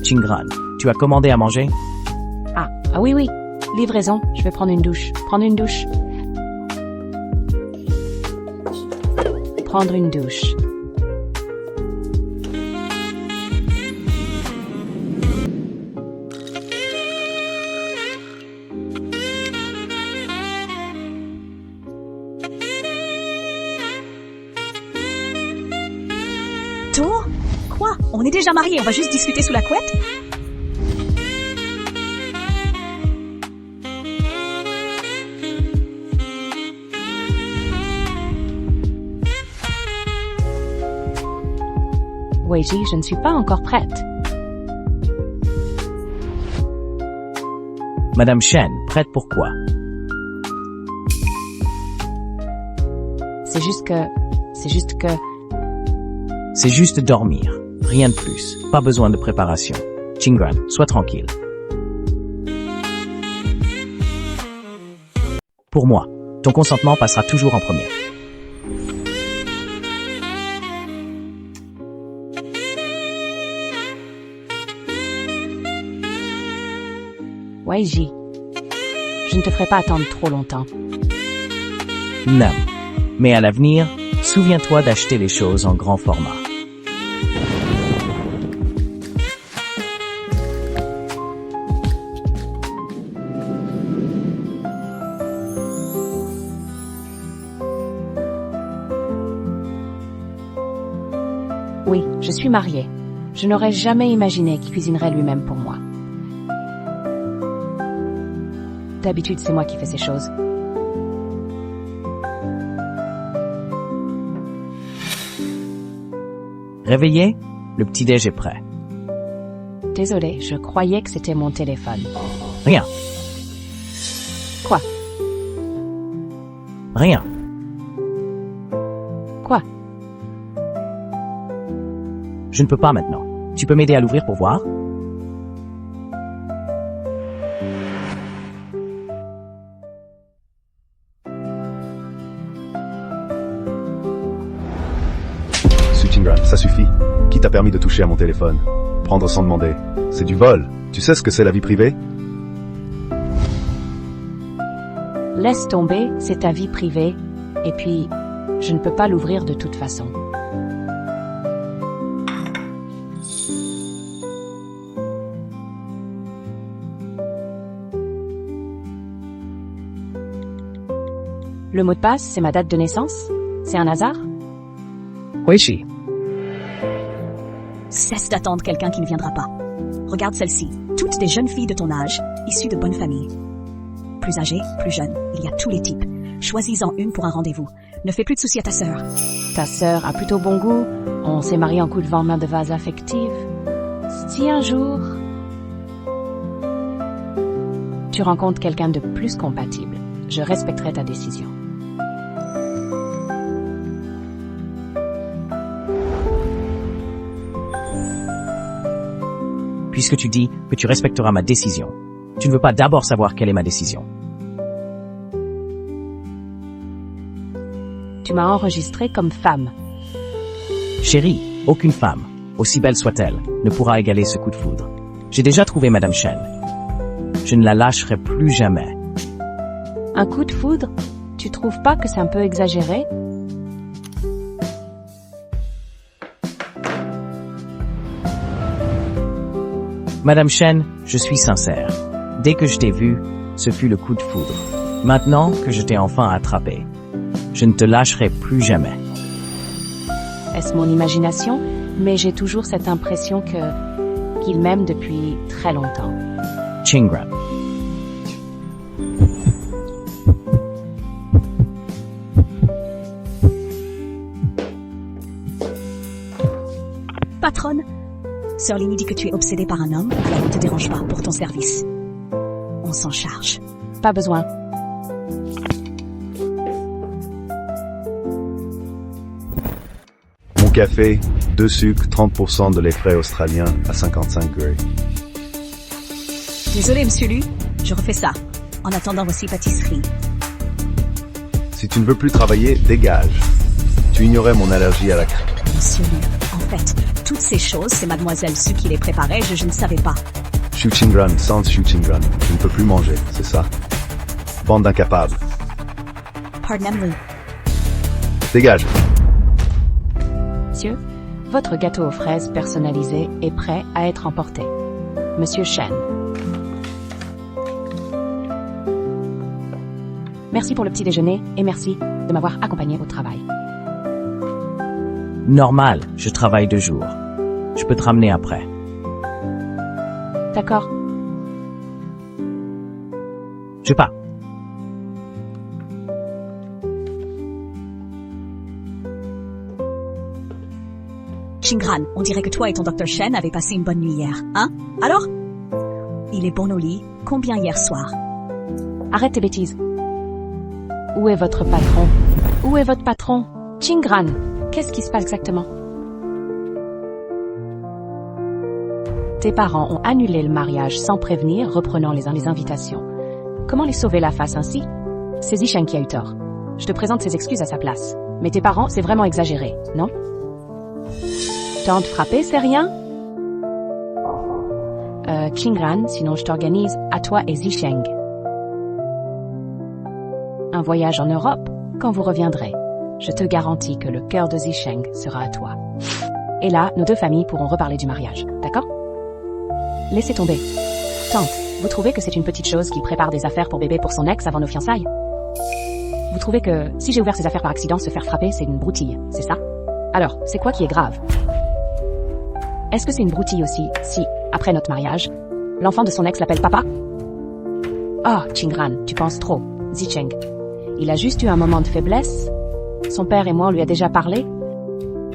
[SPEAKER 4] Chingran, tu as commandé à manger?
[SPEAKER 1] Ah oui. Livraison, je vais prendre une douche. Prendre une douche.
[SPEAKER 5] Toi? Quoi? On est déjà mariés, on va juste discuter sous la couette?
[SPEAKER 1] Weiji, je ne suis pas encore prête.
[SPEAKER 4] Madame Shen, prête pour quoi?
[SPEAKER 1] C'est juste que...
[SPEAKER 4] C'est juste dormir. Rien de plus. Pas besoin de préparation. Chingran, sois tranquille. Pour moi, ton consentement passera toujours en premier.
[SPEAKER 1] Weiji, je ne te ferai pas attendre trop longtemps.
[SPEAKER 4] Non. Mais à l'avenir, souviens-toi d'acheter les choses en grand format.
[SPEAKER 1] Oui, je suis mariée. Je n'aurais jamais imaginé qu'il cuisinerait lui-même pour moi. D'habitude, c'est moi qui fais ces choses.
[SPEAKER 4] Réveillé? Le petit-déj est prêt.
[SPEAKER 1] Désolée, je croyais que c'était mon téléphone.
[SPEAKER 4] Rien.
[SPEAKER 1] Quoi?
[SPEAKER 4] Rien.
[SPEAKER 1] Quoi?
[SPEAKER 4] Je ne peux pas maintenant. Tu peux m'aider à l'ouvrir pour voir?
[SPEAKER 2] Chingran, ça suffit. Qui t'a permis de toucher à mon téléphone? Prendre sans demander. C'est du vol. Tu sais ce que c'est la vie privée?
[SPEAKER 1] Laisse tomber, c'est ta vie privée. Et puis, je ne peux pas l'ouvrir de toute façon. Le mot de passe, c'est ma date de naissance? C'est un hasard?
[SPEAKER 3] Weiji.
[SPEAKER 5] Cesse d'attendre quelqu'un qui ne viendra pas. Regarde celle-ci. Toutes des jeunes filles de ton âge, issues de bonnes familles. plus âgée, plus jeune, il y a tous les types. Choisis-en une pour un rendez-vous. Ne fais plus de soucis à ta sœur.
[SPEAKER 1] Ta sœur a plutôt bon goût. On s'est mariés en coup de vent main de vase affective. Si un jour tu rencontres quelqu'un de plus compatible, je respecterai ta décision.
[SPEAKER 4] Puisque tu dis que tu respecteras ma décision, tu ne veux pas d'abord savoir quelle est ma décision.
[SPEAKER 1] Tu m'as enregistré comme femme.
[SPEAKER 4] Chérie, aucune femme, aussi belle soit-elle, ne pourra égaler ce coup de foudre. J'ai déjà trouvé Madame Chen. Je ne la lâcherai plus jamais.
[SPEAKER 1] Un coup de foudre? Tu trouves pas que c'est un peu exagéré?
[SPEAKER 4] Madame Chen, je suis sincère. Dès que je t'ai vue, ce fut le coup de foudre. Maintenant que je t'ai enfin attrapé, je ne te lâcherai plus jamais.
[SPEAKER 1] Est-ce mon imagination? Mais j'ai toujours cette impression qu'il m'aime depuis très longtemps.
[SPEAKER 4] Chingran.
[SPEAKER 5] Patronne, Sœur Lini dit que tu es obsédée par un homme, alors ne te dérange pas pour ton service. On s'en charge.
[SPEAKER 1] Pas besoin.
[SPEAKER 2] Mon café, 2 sucres, 30% de lait frais australien à 55 degrés.
[SPEAKER 5] Désolé, monsieur Lu, je refais ça. En attendant, voici pâtisserie.
[SPEAKER 2] Si tu ne veux plus travailler, dégage. Tu ignorais mon allergie à la crème.
[SPEAKER 5] Monsieur Lu, en fait, toutes ces choses, c'est Mademoiselle Su qui les préparait, je ne savais pas.
[SPEAKER 2] Shuchingran, sans Shuchingran. Tu ne peux plus manger, c'est ça? Bande d'incapables.
[SPEAKER 5] Pardonnez-moi.
[SPEAKER 2] Dégage.
[SPEAKER 1] Monsieur, votre gâteau aux fraises personnalisé est prêt à être emporté. Monsieur Chen. Merci pour le petit déjeuner et merci de m'avoir accompagné au travail.
[SPEAKER 4] Normal, je travaille 2 jours. Je peux te ramener après.
[SPEAKER 1] D'accord.
[SPEAKER 4] Je pars.
[SPEAKER 5] Chingran, on dirait que toi et ton Dr. Shen avez passé une bonne nuit hier, hein? Alors? Il est bon au lit. Combien hier soir?
[SPEAKER 1] Arrête tes bêtises. Où est votre patron? Où est votre patron? Chingran, qu'est-ce qui se passe exactement? Tes parents ont annulé le mariage sans prévenir, reprenant les invitations. Comment les sauver la face ainsi? C'est Zisheng qui a eu tort. Je te présente ses excuses à sa place. Mais tes parents, c'est vraiment exagéré, non? Tente frapper, c'est rien? Chingran, sinon je t'organise à toi et Zisheng. Un voyage en Europe, quand vous reviendrez. Je te garantis que le cœur de Zisheng sera à toi. Et là, nos 2 familles pourront reparler du mariage, d'accord? Laissez tomber. Tante, vous trouvez que c'est une petite chose qu'il prépare des affaires pour bébé pour son ex avant nos fiançailles? Vous trouvez que si j'ai ouvert ces affaires par accident, se faire frapper, c'est une broutille, c'est ça? Alors, c'est quoi qui est grave? Est-ce que c'est une broutille aussi, si, après notre mariage, l'enfant de son ex l'appelle papa? Oh, Chingran, tu penses trop. Zicheng. Il a juste eu un moment de faiblesse. Son père et moi, on lui a déjà parlé.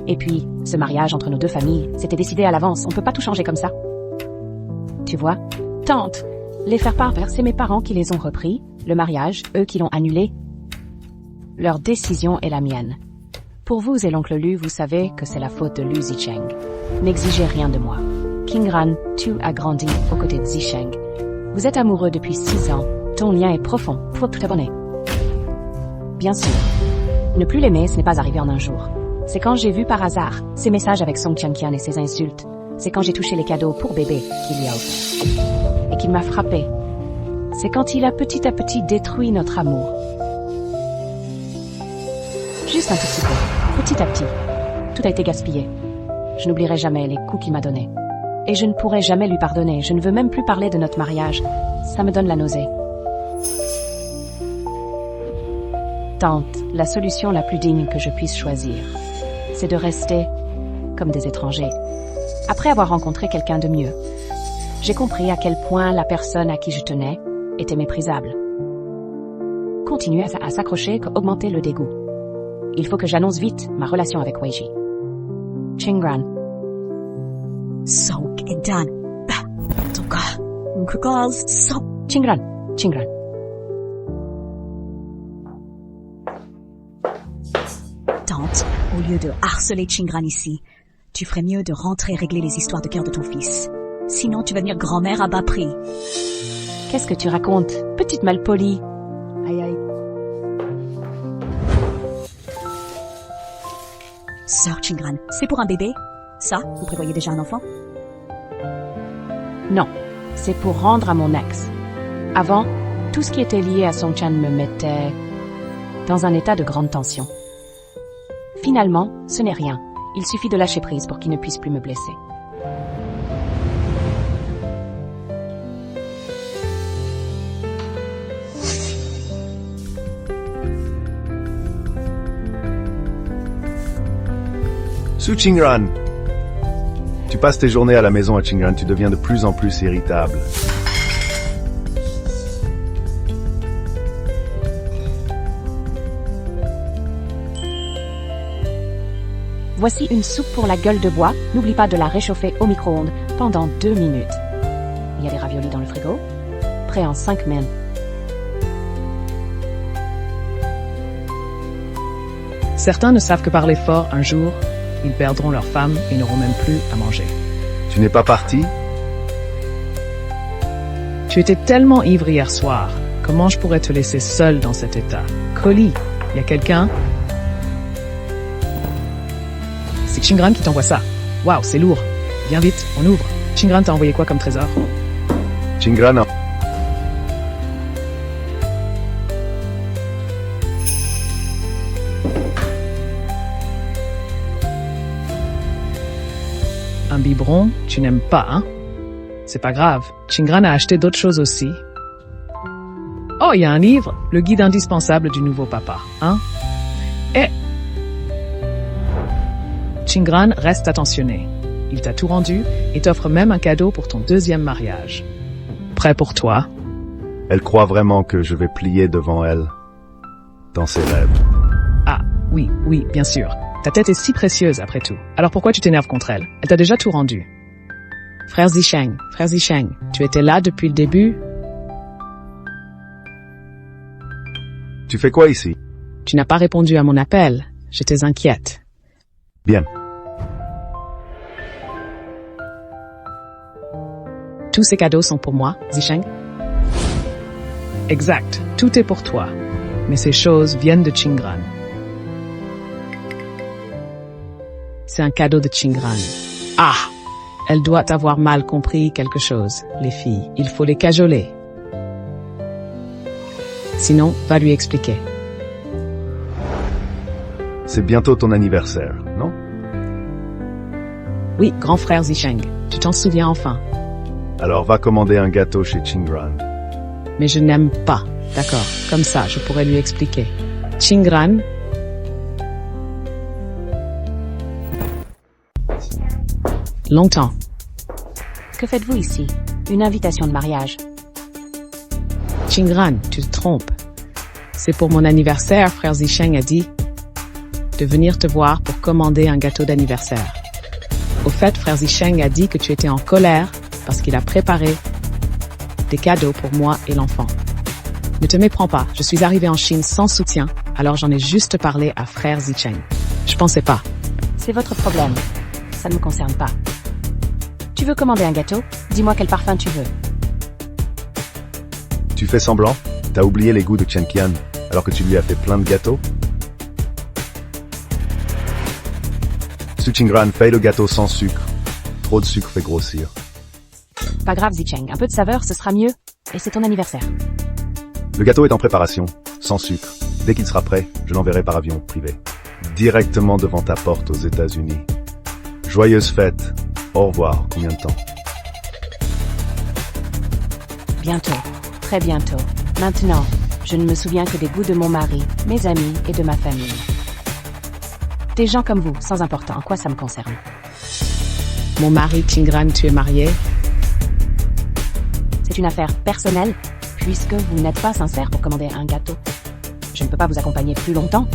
[SPEAKER 1] Et puis, ce mariage entre nos 2 familles, c'était décidé à l'avance. On peut pas tout changer comme ça. Tu vois? Tante, les faire part, c'est mes parents qui les ont repris. Le mariage, eux qui l'ont annulé. Leur décision est la mienne. Pour vous et l'oncle Lu, vous savez que c'est la faute de Lu Zicheng. N'exigez rien de moi. Chingran, tu as grandi aux côtés de Zisheng. Vous êtes amoureux depuis 6 ans. Ton lien est profond. Faut tout abonner. Bien sûr. Ne plus l'aimer, ce n'est pas arrivé en un jour. C'est quand j'ai vu par hasard ses messages avec Song Changqian et ses insultes. C'est quand j'ai touché les cadeaux pour bébé qu'il lui a offert. Et qu'il m'a frappé. C'est quand il a petit à petit détruit notre amour. Juste un tout petit peu. Petit à petit. Tout a été gaspillé. Je n'oublierai jamais les coups qu'il m'a donnés. Et je ne pourrai jamais lui pardonner. Je ne veux même plus parler de notre mariage. Ça me donne la nausée. Tante, la solution la plus digne que je puisse choisir, c'est de rester comme des étrangers. Après avoir rencontré quelqu'un de mieux, j'ai compris à quel point la personne à qui je tenais était méprisable. continuer à s'accrocher qu'augmenter le dégoût. Il faut que j'annonce vite ma relation avec Weiji. Chingran.
[SPEAKER 5] So, 일단, 그거, so.
[SPEAKER 1] Chingran. Chingran.
[SPEAKER 5] Tante, au lieu de harceler Chingran ici, tu ferais mieux de rentrer régler les histoires de cœur de ton fils. Sinon, tu vas devenir grand-mère à bas prix.
[SPEAKER 1] Qu'est-ce que tu racontes, petite malpolie? Aïe aïe.
[SPEAKER 5] Sœur Chingran, c'est pour un bébé? Ça, vous prévoyez déjà un enfant?
[SPEAKER 1] Non, c'est pour rendre à mon ex. Avant, tout ce qui était lié à Song Chan me mettait dans un état de grande tension. Finalement, ce n'est rien. Il suffit de lâcher prise pour qu'il ne puisse plus me blesser.
[SPEAKER 2] Su Chingran, tu passes tes journées à la maison à Chingran, tu deviens de plus en plus irritable.
[SPEAKER 1] Voici une soupe pour la gueule de bois. N'oublie pas de la réchauffer au micro-ondes pendant 2 minutes. Il y a des raviolis dans le frigo. Prêt en 5 minutes.
[SPEAKER 3] Certains ne savent que parler fort un jour, ils perdront leur femme et n'auront même plus à manger.
[SPEAKER 2] Tu n'es pas parti?
[SPEAKER 3] Tu étais tellement ivre hier soir. Comment je pourrais te laisser seule dans cet état? Colis, y a quelqu'un? C'est Chingran qui t'envoie ça. Waouh, c'est lourd. Viens vite, on ouvre. Chingran t'a envoyé quoi comme trésor?
[SPEAKER 2] Chingran a...
[SPEAKER 3] Un biberon, tu n'aimes pas, hein? C'est pas grave. Chingran a acheté d'autres choses aussi. Oh, il y a un livre, le guide indispensable du nouveau papa, hein? Et... Chingran reste attentionné. Il t'a tout rendu et t'offre même un cadeau pour ton 2e mariage. Prêt pour toi?
[SPEAKER 2] Elle croit vraiment que je vais plier devant elle, dans ses rêves.
[SPEAKER 3] Ah, oui, bien sûr. Ta tête est si précieuse après tout. Alors pourquoi tu t'énerves contre elle? Elle t'a déjà tout rendu. Frère Zicheng, tu étais là depuis le début?
[SPEAKER 2] Tu fais quoi ici?
[SPEAKER 3] Tu n'as pas répondu à mon appel. J'étais inquiète.
[SPEAKER 2] Bien.
[SPEAKER 3] Tous ces cadeaux sont pour moi, Zicheng? Exact, tout est pour toi. Mais ces choses viennent de Chingran. C'est un cadeau de Chingran. Ah! Elle doit avoir mal compris quelque chose, les filles. Il faut les cajoler. Sinon, va lui expliquer.
[SPEAKER 2] C'est bientôt ton anniversaire, non?
[SPEAKER 3] Oui, grand frère Zicheng, tu t'en souviens enfin.
[SPEAKER 2] Alors va commander un gâteau chez Chingran.
[SPEAKER 3] Mais je n'aime pas. D'accord, comme ça, je pourrais lui expliquer. Chingran. Longtemps.
[SPEAKER 1] Que faites-vous ici? Une invitation de mariage.
[SPEAKER 3] Chingran, tu te trompes. C'est pour mon anniversaire, frère Zicheng a dit de venir te voir pour commander un gâteau d'anniversaire. Au fait, frère Zicheng a dit que tu étais en colère parce qu'il a préparé des cadeaux pour moi et l'enfant. Ne te méprends pas, je suis arrivé en Chine sans soutien, alors j'en ai juste parlé à frère Zicheng. Je pensais pas.
[SPEAKER 1] C'est votre problème. Ça ne me concerne pas. Tu veux commander un gâteau? Dis-moi quel parfum tu veux.
[SPEAKER 2] Tu fais semblant? T'as oublié les goûts de Chen Qian, alors que tu lui as fait plein de gâteaux? Su Chingran, fais le gâteau sans sucre. Trop de sucre fait grossir.
[SPEAKER 1] Pas grave, Zicheng. Un peu de saveur, ce sera mieux. Et c'est ton anniversaire.
[SPEAKER 2] Le gâteau est en préparation, sans sucre. Dès qu'il sera prêt, je l'enverrai par avion privé. Directement devant ta porte aux États-Unis. Joyeuse fête. Au revoir. Combien de temps?
[SPEAKER 1] Bientôt. Très bientôt. Maintenant, je ne me souviens que des goûts de mon mari, mes amis et de ma famille. Des gens comme vous, sans important, en quoi ça me concerne?
[SPEAKER 3] Mon mari Chingran, tu es marié?
[SPEAKER 1] C'est une affaire personnelle, puisque vous n'êtes pas sincère pour commander un gâteau. Je ne peux pas vous accompagner plus longtemps.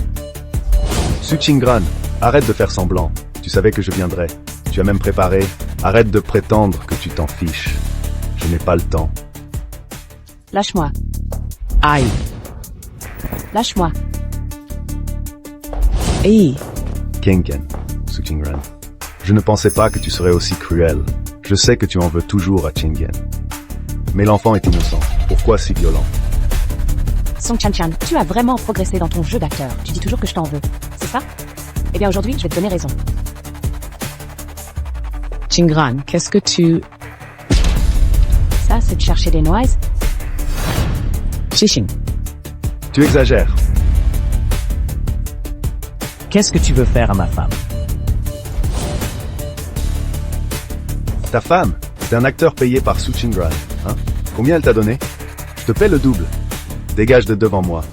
[SPEAKER 2] Su Qingran, arrête de faire semblant. Tu savais que je viendrais. Tu as même préparé. Arrête de prétendre que tu t'en fiches. Je n'ai pas le temps.
[SPEAKER 1] Lâche-moi.
[SPEAKER 3] Aïe.
[SPEAKER 1] Lâche-moi.
[SPEAKER 3] Hey.
[SPEAKER 2] Kenken, Su Qingran. Je ne pensais pas que tu serais aussi cruel. Je sais que tu en veux toujours à Qingyan. Mais l'enfant est innocent. Pourquoi si violent?
[SPEAKER 1] Song Chan, tu as vraiment progressé dans ton jeu d'acteur. Tu dis toujours que je t'en veux. C'est ça? Eh bien aujourd'hui, je vais te donner raison.
[SPEAKER 3] Qingran, qu'est-ce que tu...
[SPEAKER 1] Ça, c'est de chercher des noises.
[SPEAKER 3] Shishing.
[SPEAKER 2] Tu exagères.
[SPEAKER 4] Qu'est-ce que tu veux faire à ma femme?
[SPEAKER 2] Ta femme, c'est un acteur payé par Su Qingran. Hein? Combien elle t'a donné? Je te paie le double. Dégage de devant moi.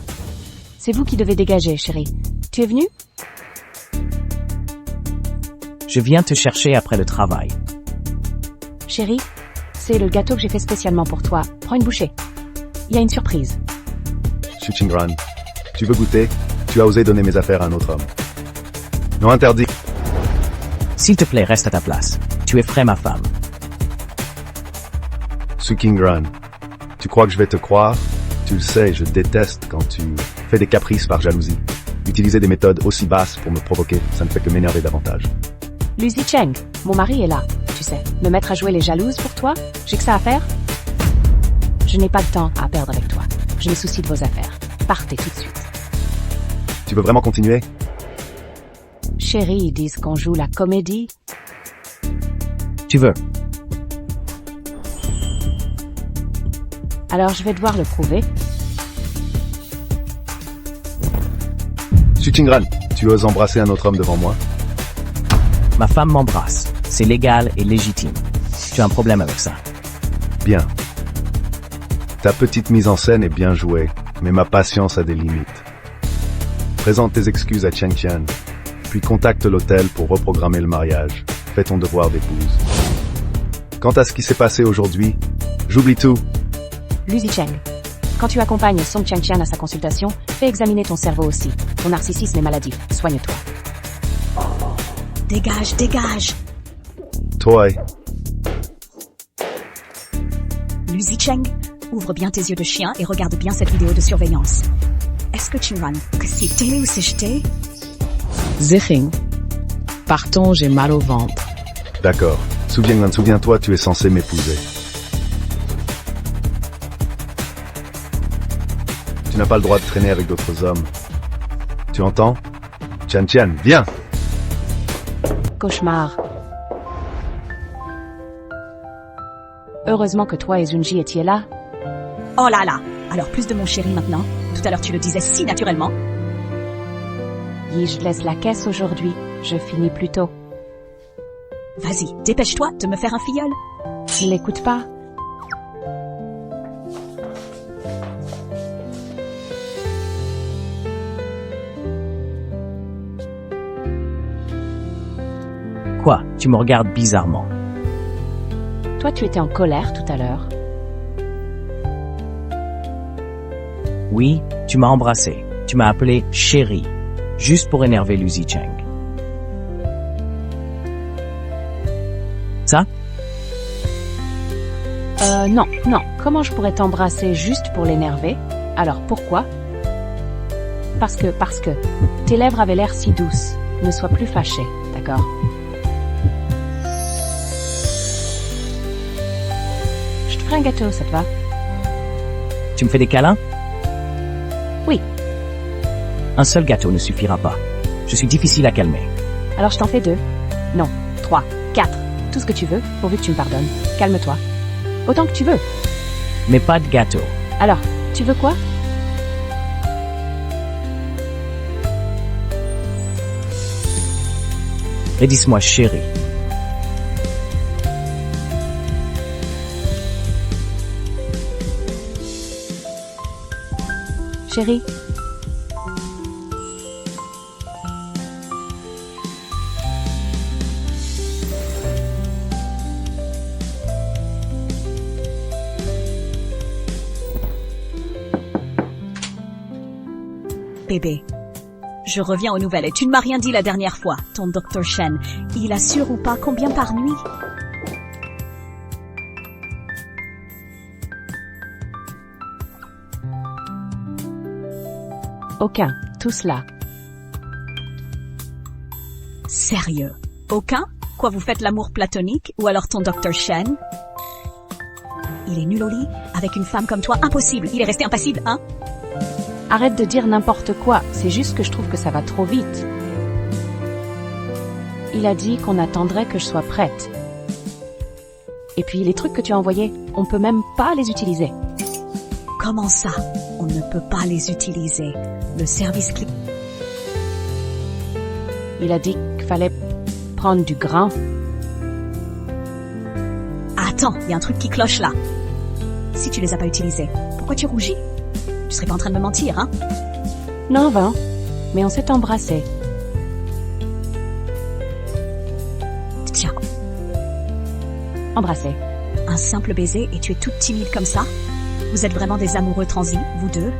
[SPEAKER 1] C'est vous qui devez dégager, chérie. Tu es venu?
[SPEAKER 4] Je viens te chercher après le travail.
[SPEAKER 1] Chérie, c'est le gâteau que j'ai fait spécialement pour toi. Prends une bouchée. Il y a une surprise.
[SPEAKER 2] Su Qingran, tu veux goûter? Tu as osé donner mes affaires à un autre homme. Non interdit.
[SPEAKER 4] S'il te plaît, reste à ta place. Tu effraies ma femme.
[SPEAKER 2] Su Qingran, tu crois que je vais te croire? Tu le sais, je déteste quand tu fais des caprices par jalousie. Utiliser des méthodes aussi basses pour me provoquer, ça ne fait que m'énerver davantage.
[SPEAKER 1] Lu Zicheng, mon mari est là. Tu sais, me mettre à jouer les jalouses pour toi? J'ai que ça à faire? Je n'ai pas de temps à perdre avec toi. Je me soucie de vos affaires. Partez tout de suite.
[SPEAKER 2] Tu veux vraiment continuer?
[SPEAKER 1] Chérie, ils disent qu'on joue la comédie.
[SPEAKER 4] Tu veux?
[SPEAKER 1] Alors je vais devoir le prouver.
[SPEAKER 2] Su Qingran, tu oses embrasser un autre homme devant moi?
[SPEAKER 4] Ma femme m'embrasse. C'est légal et légitime. Tu as un problème avec ça?
[SPEAKER 2] Bien. Ta petite mise en scène est bien jouée, mais ma patience a des limites. Présente tes excuses à Qian, puis contacte l'hôtel pour reprogrammer le mariage. Fais ton devoir d'épouse. Quant à ce qui s'est passé aujourd'hui, j'oublie tout.
[SPEAKER 1] Lu Zicheng, quand tu accompagnes Song Qian à sa consultation, fais examiner ton cerveau aussi. Ton narcissisme est maladif. Soigne-toi.
[SPEAKER 5] Dégage, dégage.
[SPEAKER 2] Toi,
[SPEAKER 5] Lu Zicheng, ouvre bien tes yeux de chien et regarde bien cette vidéo de surveillance. Est-ce que Qingran, que c'est télé ou c'est jeté?
[SPEAKER 3] Ziching. Partons, j'ai mal au ventre.
[SPEAKER 2] d'accord. Souviens-toi, tu es censé m'épouser. Tu n'as pas le droit de traîner avec d'autres hommes. Tu entends? Qian, viens!
[SPEAKER 1] Cauchemar. Heureusement que toi et Zunji étiez là.
[SPEAKER 5] Oh là là. Alors plus de mon chéri maintenant. Tout à l'heure tu le disais si naturellement.
[SPEAKER 1] Yi, je laisse la caisse aujourd'hui. Je finis plus tôt.
[SPEAKER 5] Vas-y, dépêche-toi de me faire un filleul.
[SPEAKER 1] Tu l'écoutes pas?
[SPEAKER 4] Quoi? Tu me regardes bizarrement.
[SPEAKER 1] Toi, tu étais en colère tout à l'heure.
[SPEAKER 4] Oui, tu m'as embrassé. Tu m'as appelé chérie. Juste pour énerver Lu Zicheng. Ça?
[SPEAKER 1] Non. Comment je pourrais t'embrasser juste pour l'énerver? Alors pourquoi? Parce que tes lèvres avaient l'air si douces. Ne sois plus fâché, d'accord? Je te ferai un gâteau, ça te va?
[SPEAKER 4] Tu me fais des câlins?
[SPEAKER 1] Oui.
[SPEAKER 4] Un seul gâteau ne suffira pas. Je suis difficile à calmer.
[SPEAKER 1] Alors je t'en fais 2. Non, 3, 4. Tout ce que tu veux, pourvu que tu me pardonnes. Calme-toi. Autant que tu veux.
[SPEAKER 4] Mais pas de gâteau.
[SPEAKER 1] Alors, tu veux quoi?
[SPEAKER 4] Raidis-moi chérie.
[SPEAKER 1] Chérie?
[SPEAKER 5] bébé. Je reviens aux nouvelles et tu ne m'as rien dit la dernière fois. Ton Dr. Shen, il assure ou pas combien par nuit?
[SPEAKER 1] Aucun, tout cela.
[SPEAKER 5] Sérieux? Aucun? Quoi, vous faites l'amour platonique? Ou alors ton Dr. Shen? Il est nul au lit? Avec une femme comme toi, impossible. Il est resté impassible, hein?
[SPEAKER 1] Arrête de dire n'importe quoi, c'est juste que je trouve que ça va trop vite. Il a dit qu'on attendrait que je sois prête. Et puis les trucs que tu as envoyés, on peut même pas les utiliser.
[SPEAKER 5] Comment ça? On ne peut pas les utiliser. Le service client.
[SPEAKER 1] Il a dit qu'il fallait prendre du grain.
[SPEAKER 5] Attends, il y a un truc qui cloche là. Si tu les as pas utilisés, pourquoi tu rougis? Tu serais pas en train de me mentir, hein?
[SPEAKER 1] Non, Vin, mais on s'est embrassés.
[SPEAKER 5] Tiens,
[SPEAKER 1] Embrassés.
[SPEAKER 5] un simple baiser et tu es toute timide comme ça? Vous êtes vraiment des amoureux transis, vous deux?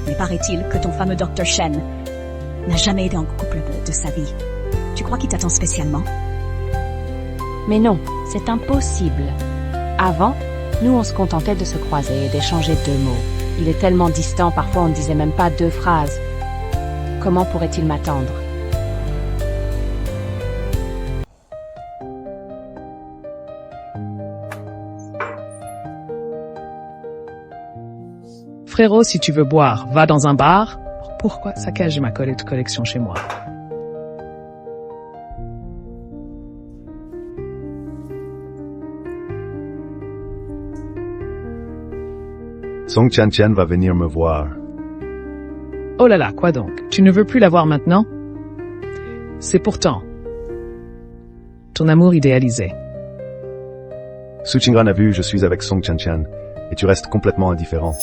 [SPEAKER 5] Mais paraît-il que ton fameux Dr. Shen n'a jamais été en couple de sa vie. Tu crois qu'il t'attend spécialement?
[SPEAKER 1] Mais non, c'est impossible. Avant, nous on se contentait de se croiser et d'échanger 2 mots. Il est tellement distant, parfois on ne disait même pas 2 phrases. Comment pourrait-il m'attendre?
[SPEAKER 3] Frérot, si tu veux boire, va dans un bar. Pourquoi saccager ma collection chez moi?
[SPEAKER 2] Song Chan va venir me voir.
[SPEAKER 3] Oh là là, quoi donc? Tu ne veux plus la voir maintenant? C'est pourtant ton amour idéalisé.
[SPEAKER 2] Su Qingran a vu, je suis avec Song Chan et tu restes complètement indifférent.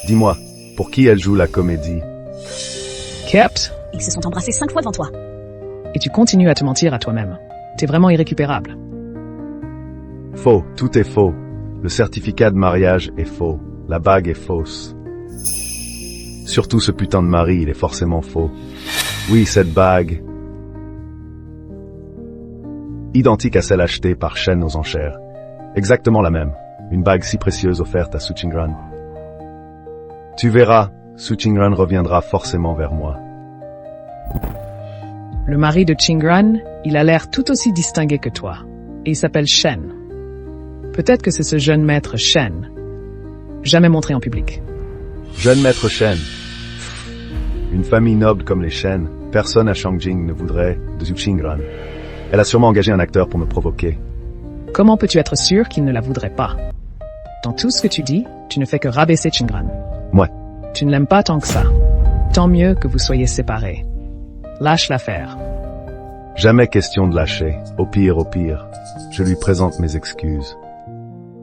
[SPEAKER 2] Dis-moi, pour qui elle joue la comédie?
[SPEAKER 3] Kept,
[SPEAKER 5] Ils se sont embrassés 5 fois devant toi.
[SPEAKER 3] et tu continues à te mentir à toi-même. T'es vraiment irrécupérable.
[SPEAKER 2] Faux, tout est faux. Le certificat de mariage est faux. La bague est fausse. Surtout ce putain de mari, il est forcément faux. Oui, cette bague, identique à celle achetée par Shen aux enchères. Exactement la même. Une bague si précieuse offerte à Su Qingran. Tu verras, Su Qingran reviendra forcément vers moi.
[SPEAKER 3] Le mari de Qingran, il a l'air tout aussi distingué que toi. Et il s'appelle Shen. Peut-être que c'est ce jeune maître Shen, jamais montré en public.
[SPEAKER 2] Jeune maître Shen. Une famille noble comme les Shen, personne à Shangjing ne voudrait de Su Qingran. Elle a sûrement engagé un acteur pour me provoquer.
[SPEAKER 3] Comment peux-tu être sûr qu'il ne la voudrait pas? Dans tout ce que tu dis, tu ne fais que rabaisser Qingran.
[SPEAKER 2] Moi.
[SPEAKER 3] Tu ne l'aimes pas tant que ça. Tant mieux que vous soyez séparés. Lâche l'affaire.
[SPEAKER 2] Jamais question de lâcher. Au pire, je lui présente mes excuses.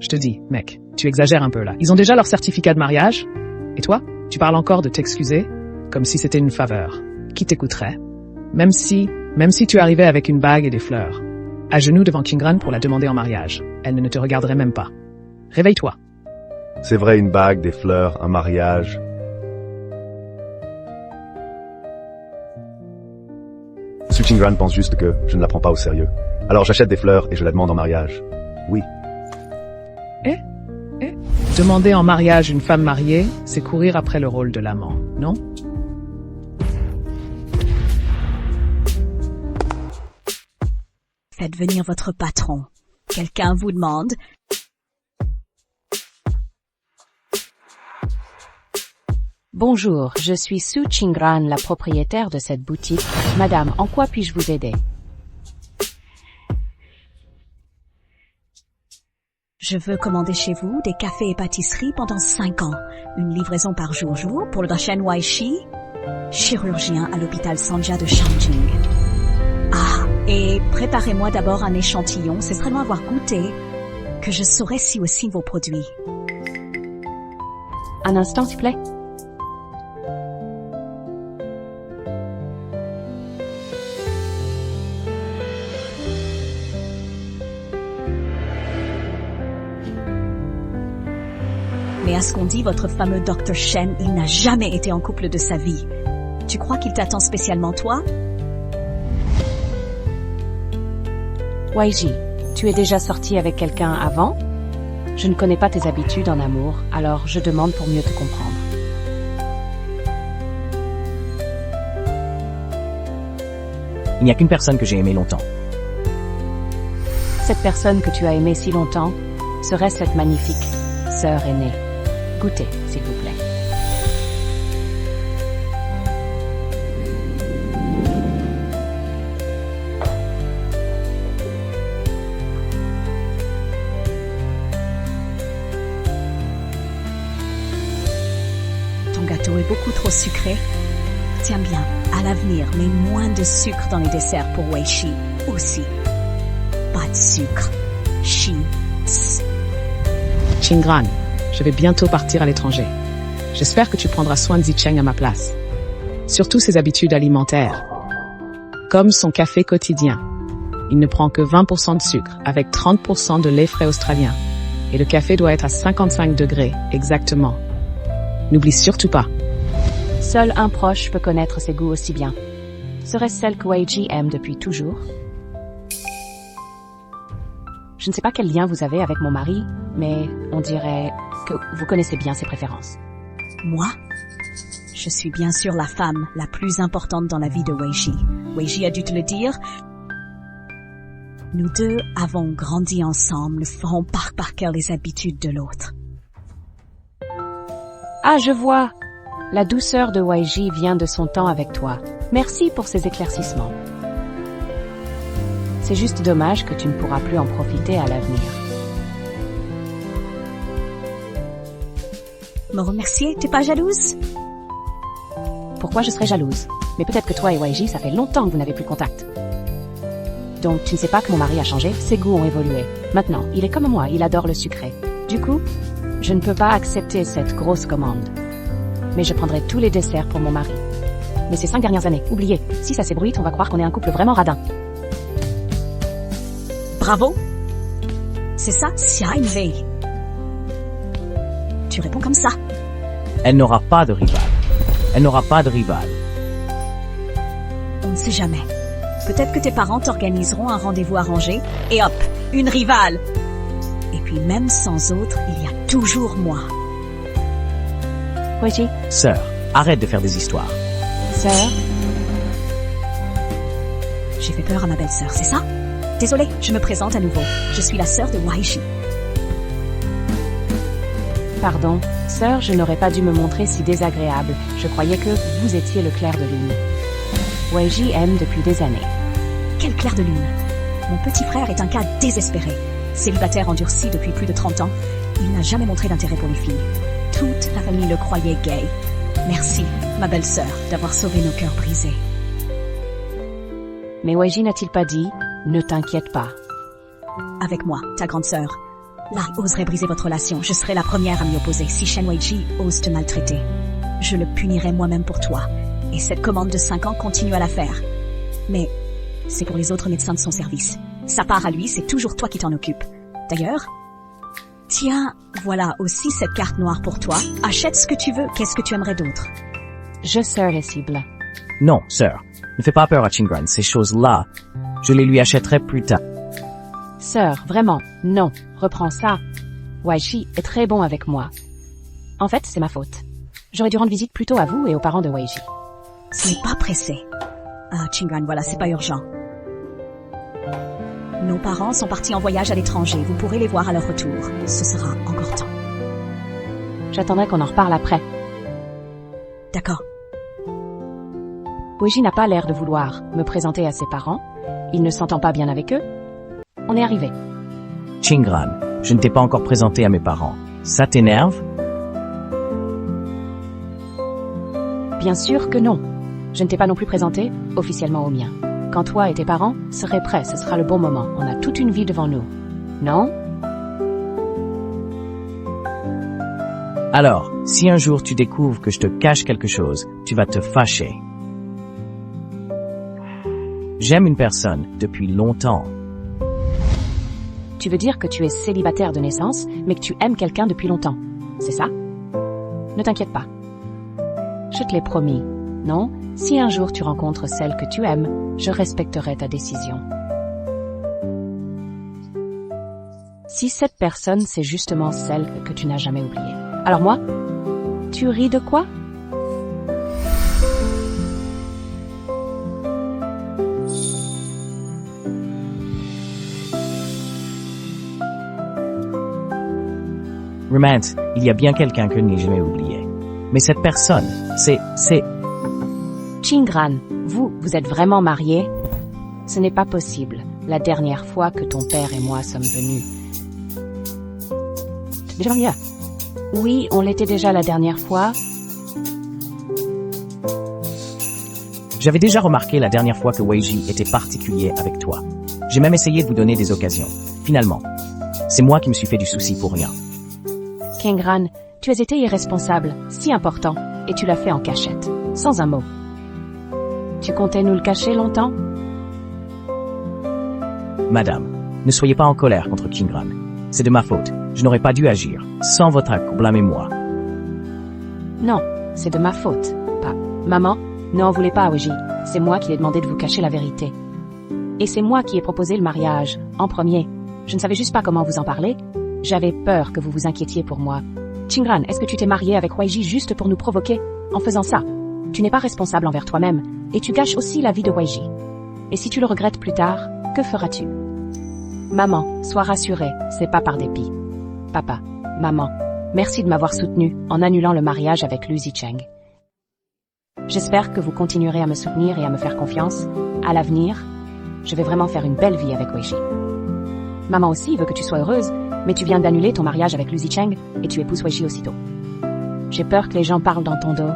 [SPEAKER 3] Je te dis, mec, tu exagères un peu là. Ils ont déjà leur certificat de mariage. Et toi, tu parles encore de t'excuser, comme si c'était une faveur. Qui t'écouterait? Même si tu arrivais avec une bague et des fleurs, à genoux devant Qingran pour la demander en mariage, elle ne te regarderait même pas. Réveille-toi.
[SPEAKER 2] C'est vrai, une bague, des fleurs, un mariage. Su Qingran pense juste que je ne la prends pas au sérieux. Alors j'achète des fleurs et je la demande en mariage. Oui.
[SPEAKER 3] Demander en mariage une femme mariée, c'est courir après le rôle de l'amant, non?
[SPEAKER 5] Faites venir votre patron. Quelqu'un vous demande.
[SPEAKER 1] Bonjour, je suis Su Qingran, la propriétaire de cette boutique. Madame, en quoi puis-je vous aider?
[SPEAKER 5] Je veux commander chez vous des cafés et pâtisseries pendant 5 ans. Une livraison par jour pour le Shen Waishi, chirurgien à l'hôpital Sanja de Shangjing. Ah, et préparez-moi d'abord un échantillon, c'est seulement avoir goûté que je saurai si aussi vos produits.
[SPEAKER 1] Un instant, s'il vous plaît.
[SPEAKER 5] Mais à ce qu'on dit, votre fameux Dr. Shen, il n'a jamais été en couple de sa vie. Tu crois qu'il t'attend spécialement toi?
[SPEAKER 1] YG, tu es déjà sorti avec quelqu'un avant? Je ne connais pas tes habitudes en amour, alors je demande pour mieux te comprendre.
[SPEAKER 4] Il n'y a qu'une personne que j'ai aimée longtemps.
[SPEAKER 1] Cette personne que tu as aimée si longtemps serait cette magnifique sœur aînée. Goûtez, s'il vous plaît.
[SPEAKER 5] Ton gâteau est beaucoup trop sucré. Tiens bien, à l'avenir, mets moins de sucre dans les desserts pour Wei Shi aussi. Pas de sucre. Shi.
[SPEAKER 3] Qingran, je vais bientôt partir à l'étranger. J'espère que tu prendras soin de Zicheng à ma place. Surtout ses habitudes alimentaires. Comme son café quotidien. Il ne prend que 20% de sucre, avec 30% de lait frais australien. Et le café doit être à 55 degrés, exactement. N'oublie surtout pas.
[SPEAKER 1] Seul un proche peut connaître ses goûts aussi bien. Serait-ce celle que YG aime depuis toujours? Je ne sais pas quel lien vous avez avec mon mari, mais on dirait que vous connaissez bien ses préférences.
[SPEAKER 5] Moi? Je suis bien sûr la femme la plus importante dans la vie de Wei Shi. Wei Shi a dû te le dire. Nous deux avons grandi ensemble, nous ferons par cœur les habitudes de l'autre.
[SPEAKER 1] Ah, je vois. La douceur de YG vient de son temps avec toi. Merci pour ces éclaircissements. C'est juste dommage que tu ne pourras plus en profiter à l'avenir.
[SPEAKER 5] Me remercier, t'es pas jalouse?
[SPEAKER 1] Pourquoi je serais jalouse? Mais peut-être que toi et YG, ça fait longtemps que vous n'avez plus contact. Donc tu ne sais pas que mon mari a changé, ses goûts ont évolué. Maintenant, il est comme moi, il adore le sucré. Du coup, je ne peux pas accepter cette grosse commande. Mais je prendrai tous les desserts pour mon mari. Mais ces 5 dernières années, oubliez, si ça s'ébruite, on va croire qu'on est un couple vraiment radin.
[SPEAKER 5] Bravo! C'est ça, Xia Wei. Tu réponds comme ça.
[SPEAKER 4] Elle n'aura pas de rival. Elle n'aura pas de rival.
[SPEAKER 5] On ne sait jamais. Peut-être que tes parents t'organiseront un rendez-vous arrangé, et hop, une rivale. Et puis même sans autre, il y a toujours moi.
[SPEAKER 1] YG,
[SPEAKER 4] Sœur, arrête de faire des histoires.
[SPEAKER 1] sœur,
[SPEAKER 5] J'ai fait peur à ma belle-sœur, c'est ça? Désolée, je me présente à nouveau. Je suis la sœur de Wei Shi.
[SPEAKER 1] pardon, sœur, je n'aurais pas dû me montrer si désagréable. Je croyais que vous étiez le clair de lune. YG aime depuis des années.
[SPEAKER 5] Quel clair de lune. Mon petit frère est un cas désespéré. Célibataire endurci depuis plus de 30 ans, il n'a jamais montré d'intérêt pour les filles. Toute la famille le croyait gay. Merci, ma belle-sœur, d'avoir sauvé nos cœurs brisés.
[SPEAKER 1] Mais YG n'a-t-il pas dit « Ne t'inquiète pas ».
[SPEAKER 5] Avec moi, ta grande sœur. Là, oserait briser votre relation. Je serai la première à m'y opposer si Shen Weiji ose te maltraiter. Je le punirai moi-même pour toi. Et cette commande de 5 ans continue à la faire. Mais c'est pour les autres médecins de son service. Ça part à lui, c'est toujours toi qui t'en occupes. D'ailleurs, tiens, voilà aussi cette carte noire pour toi. Achète ce que tu veux. Qu'est-ce que tu aimerais d'autre?
[SPEAKER 1] Je serai cible.
[SPEAKER 4] Non, sœur. Ne fais pas peur à Qingran. Ces choses-là, je les lui achèterai plus tard.
[SPEAKER 1] Sœur, vraiment, non, reprends ça. YG est très bon avec moi. En fait, c'est ma faute. J'aurais dû rendre visite plutôt à vous et aux parents de YG.
[SPEAKER 5] Ce n'est pas pressé. Ah, Qingran, voilà, c'est pas urgent. Nos parents sont partis en voyage à l'étranger. Vous pourrez les voir à leur retour. Ce sera encore temps.
[SPEAKER 1] J'attendrai qu'on en reparle après.
[SPEAKER 5] D'accord.
[SPEAKER 1] YG n'a pas l'air de vouloir me présenter à ses parents. Il ne s'entend pas bien avec eux. On est arrivé.
[SPEAKER 4] Qingran, je ne t'ai pas encore présenté à mes parents. Ça t'énerve?
[SPEAKER 1] Bien sûr que non. Je ne t'ai pas non plus présenté officiellement aux miens. Quand toi et tes parents seraient prêts, ce sera le bon moment. On a toute une vie devant nous. Non?
[SPEAKER 4] Alors, si un jour tu découvres que je te cache quelque chose, tu vas te fâcher. J'aime une personne depuis longtemps.
[SPEAKER 1] Tu veux dire que tu es célibataire de naissance, mais que tu aimes quelqu'un depuis longtemps. C'est ça? Ne t'inquiète pas. Je te l'ai promis. Non? Si un jour tu rencontres celle que tu aimes, je respecterai ta décision. Si cette personne, c'est justement celle que tu n'as jamais oubliée. Alors moi, tu ris de quoi?
[SPEAKER 4] Romance, il y a bien quelqu'un que je n'ai jamais oublié. Mais cette personne, c'est...
[SPEAKER 1] Chingran, vous êtes vraiment mariés? Ce n'est pas possible. La dernière fois que ton père et moi sommes venus. Déjà mariés? Oui, on l'était déjà la dernière fois.
[SPEAKER 4] J'avais déjà remarqué la dernière fois que Weiji était particulier avec toi. J'ai même essayé de vous donner des occasions. Finalement, c'est moi qui me suis fait du souci pour rien.
[SPEAKER 1] Chingran, tu as été irresponsable, si important, et tu l'as fait en cachette, sans un mot. Tu comptais nous le cacher longtemps?
[SPEAKER 4] Madame, ne soyez pas en colère contre Chingran. C'est de ma faute. Je n'aurais pas dû agir. Sans votre acte, blâmez-moi.
[SPEAKER 1] Non, c'est de ma faute. Pas. Maman, ne en voulez pas à Weiji. C'est moi qui ai demandé de vous cacher la vérité. Et c'est moi qui ai proposé le mariage, en premier. Je ne savais juste pas comment vous en parler. J'avais peur que vous vous inquiétiez pour moi. Chingran, est-ce que tu t'es marié avec Weiji juste pour nous provoquer? En faisant ça, tu n'es pas responsable envers toi-même, et tu gâches aussi la vie de Weiji. Et si tu le regrettes plus tard, que feras-tu? Maman, sois rassurée, c'est pas par dépit. Papa, maman, merci de m'avoir soutenu en annulant le mariage avec Lu Zicheng. J'espère que vous continuerez à me soutenir et à me faire confiance. À l'avenir, je vais vraiment faire une belle vie avec Weiji. Maman aussi veut que tu sois heureuse, mais tu viens d'annuler ton mariage avec Lu Zicheng et tu épouses Weiji aussitôt. J'ai peur que les gens parlent dans ton dos.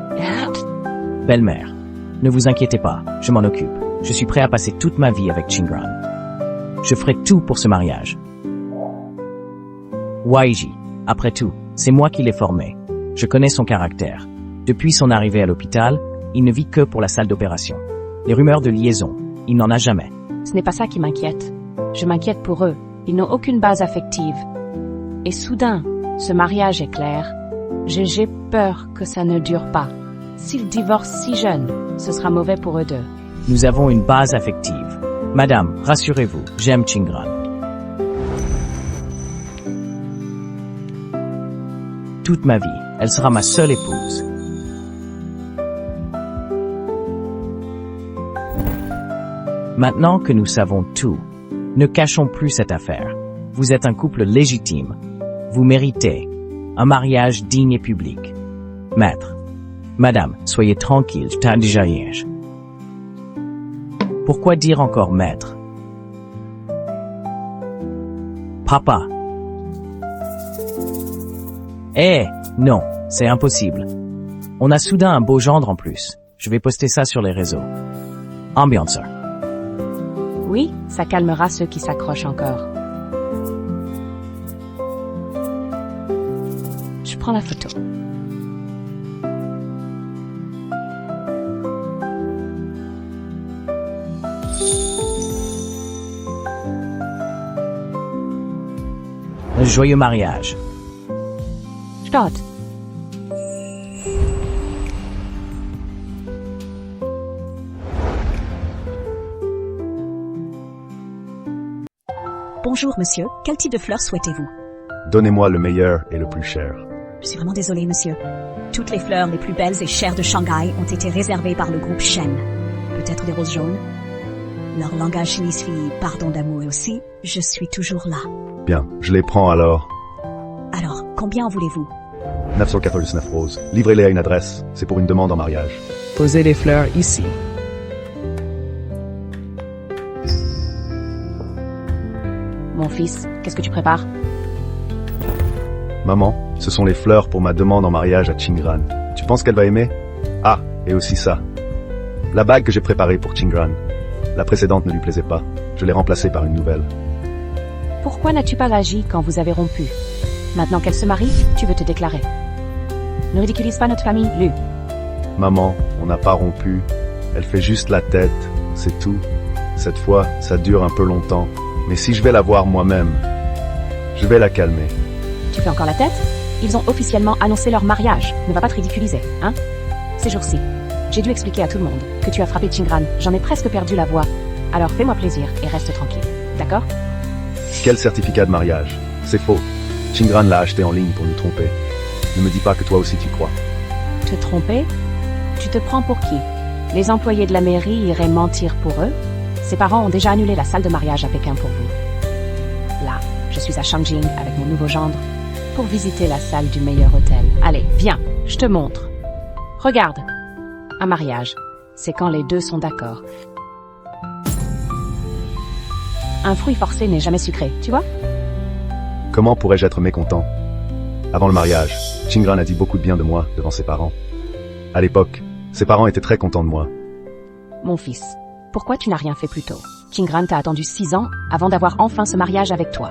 [SPEAKER 4] Belle-mère, ne vous inquiétez pas, je m'en occupe. Je suis prêt à passer toute ma vie avec Chingran. Je ferai tout pour ce mariage. Weiji, après tout, c'est moi qui l'ai formé. Je connais son caractère. Depuis son arrivée à l'hôpital, il ne vit que pour la salle d'opération. Les rumeurs de liaison, il n'en a jamais.
[SPEAKER 1] Ce n'est pas ça qui m'inquiète. Je m'inquiète pour eux. Ils n'ont aucune base affective. Et soudain, ce mariage est clair. J'ai peur que ça ne dure pas. S'ils divorcent si jeunes, ce sera mauvais pour eux deux.
[SPEAKER 4] Nous avons une base affective. Madame, rassurez-vous, j'aime Chingran. Toute ma vie, elle sera ma seule épouse. Maintenant que nous savons tout, ne cachons plus cette affaire. Vous êtes un couple légitime. Vous méritez un mariage digne et public. Maître, madame, soyez tranquille, je t'ai déjà rien. Pourquoi dire encore maître? Papa. Non, c'est impossible. On a soudain un beau gendre en plus. Je vais poster ça sur les réseaux. Ambianceur.
[SPEAKER 1] Oui, ça calmera ceux qui s'accrochent encore. Je prends la photo.
[SPEAKER 4] Joyeux mariage.
[SPEAKER 1] Start.
[SPEAKER 5] Bonjour monsieur, quel type de fleurs souhaitez-vous?
[SPEAKER 2] Donnez-moi le meilleur et le plus cher.
[SPEAKER 5] Je suis vraiment désolée monsieur. Toutes les fleurs les plus belles et chères de Shanghai ont été réservées par le groupe Shen. Peut-être des roses jaunes? Leur langage signifie pardon d'amour et aussi, je suis toujours là.
[SPEAKER 2] Bien, je les prends alors.
[SPEAKER 5] Alors, combien en voulez-vous?
[SPEAKER 2] 999 roses. Livrez-les à une adresse. C'est pour une demande en mariage.
[SPEAKER 3] Posez les fleurs ici.
[SPEAKER 1] Mon fils, qu'est-ce que tu prépares?
[SPEAKER 2] Maman, ce sont les fleurs pour ma demande en mariage à Chingran. Tu penses qu'elle va aimer? Ah, et aussi ça. La bague que j'ai préparée pour Chingran. La précédente ne lui plaisait pas. Je l'ai remplacée par une nouvelle.
[SPEAKER 1] Pourquoi n'as-tu pas agi quand vous avez rompu? Maintenant qu'elle se marie, tu veux te déclarer. Ne ridiculise pas notre famille, Lu.
[SPEAKER 2] Maman, on n'a pas rompu. Elle fait juste la tête, c'est tout. Cette fois, ça dure un peu longtemps. Mais si je vais la voir moi-même, je vais la calmer.
[SPEAKER 1] Tu fais encore la tête? Ils ont officiellement annoncé leur mariage. Ne va pas te ridiculiser, hein? Ces jours-ci. J'ai dû expliquer à tout le monde que tu as frappé Chingran. J'en ai presque perdu la voix. Alors fais-moi plaisir et reste tranquille. D'accord?
[SPEAKER 2] Quel certificat de mariage? C'est faux. Chingran l'a acheté en ligne pour nous tromper. Ne me dis pas que toi aussi tu crois.
[SPEAKER 1] Te tromper? Tu te prends pour qui? Les employés de la mairie iraient mentir pour eux? Ses parents ont déjà annulé la salle de mariage à Pékin pour vous. Là, je suis à Shangjing avec mon nouveau gendre pour visiter la salle du meilleur hôtel. Allez, viens, je te montre. Regarde. Un mariage, c'est quand les deux sont d'accord. Un fruit forcé n'est jamais sucré, tu vois?
[SPEAKER 2] Comment pourrais-je être mécontent? Avant le mariage, Chingran a dit beaucoup de bien de moi devant ses parents. À l'époque, ses parents étaient très contents de moi.
[SPEAKER 1] Mon fils, pourquoi tu n'as rien fait plus tôt? Chingran t'a attendu 6 ans avant d'avoir enfin ce mariage avec toi.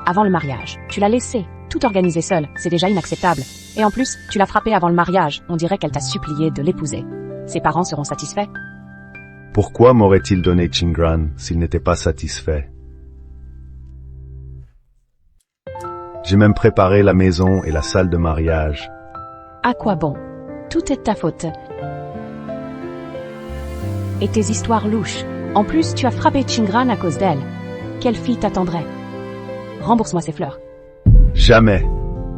[SPEAKER 1] Avant le mariage, tu l'as laissé, tout organisé seul, c'est déjà inacceptable. Et en plus, tu l'as frappé avant le mariage, on dirait qu'elle t'a supplié de l'épouser. Ses parents seront satisfaits?
[SPEAKER 2] Pourquoi m'aurait-il donné Chingran s'il n'était pas satisfait? J'ai même préparé la maison et la salle de mariage.
[SPEAKER 1] À quoi bon? Tout est de ta faute. Et tes histoires louches. En plus, tu as frappé Chingran à cause d'elle. Quelle fille t'attendrait? Rembourse-moi ces fleurs.
[SPEAKER 2] Jamais.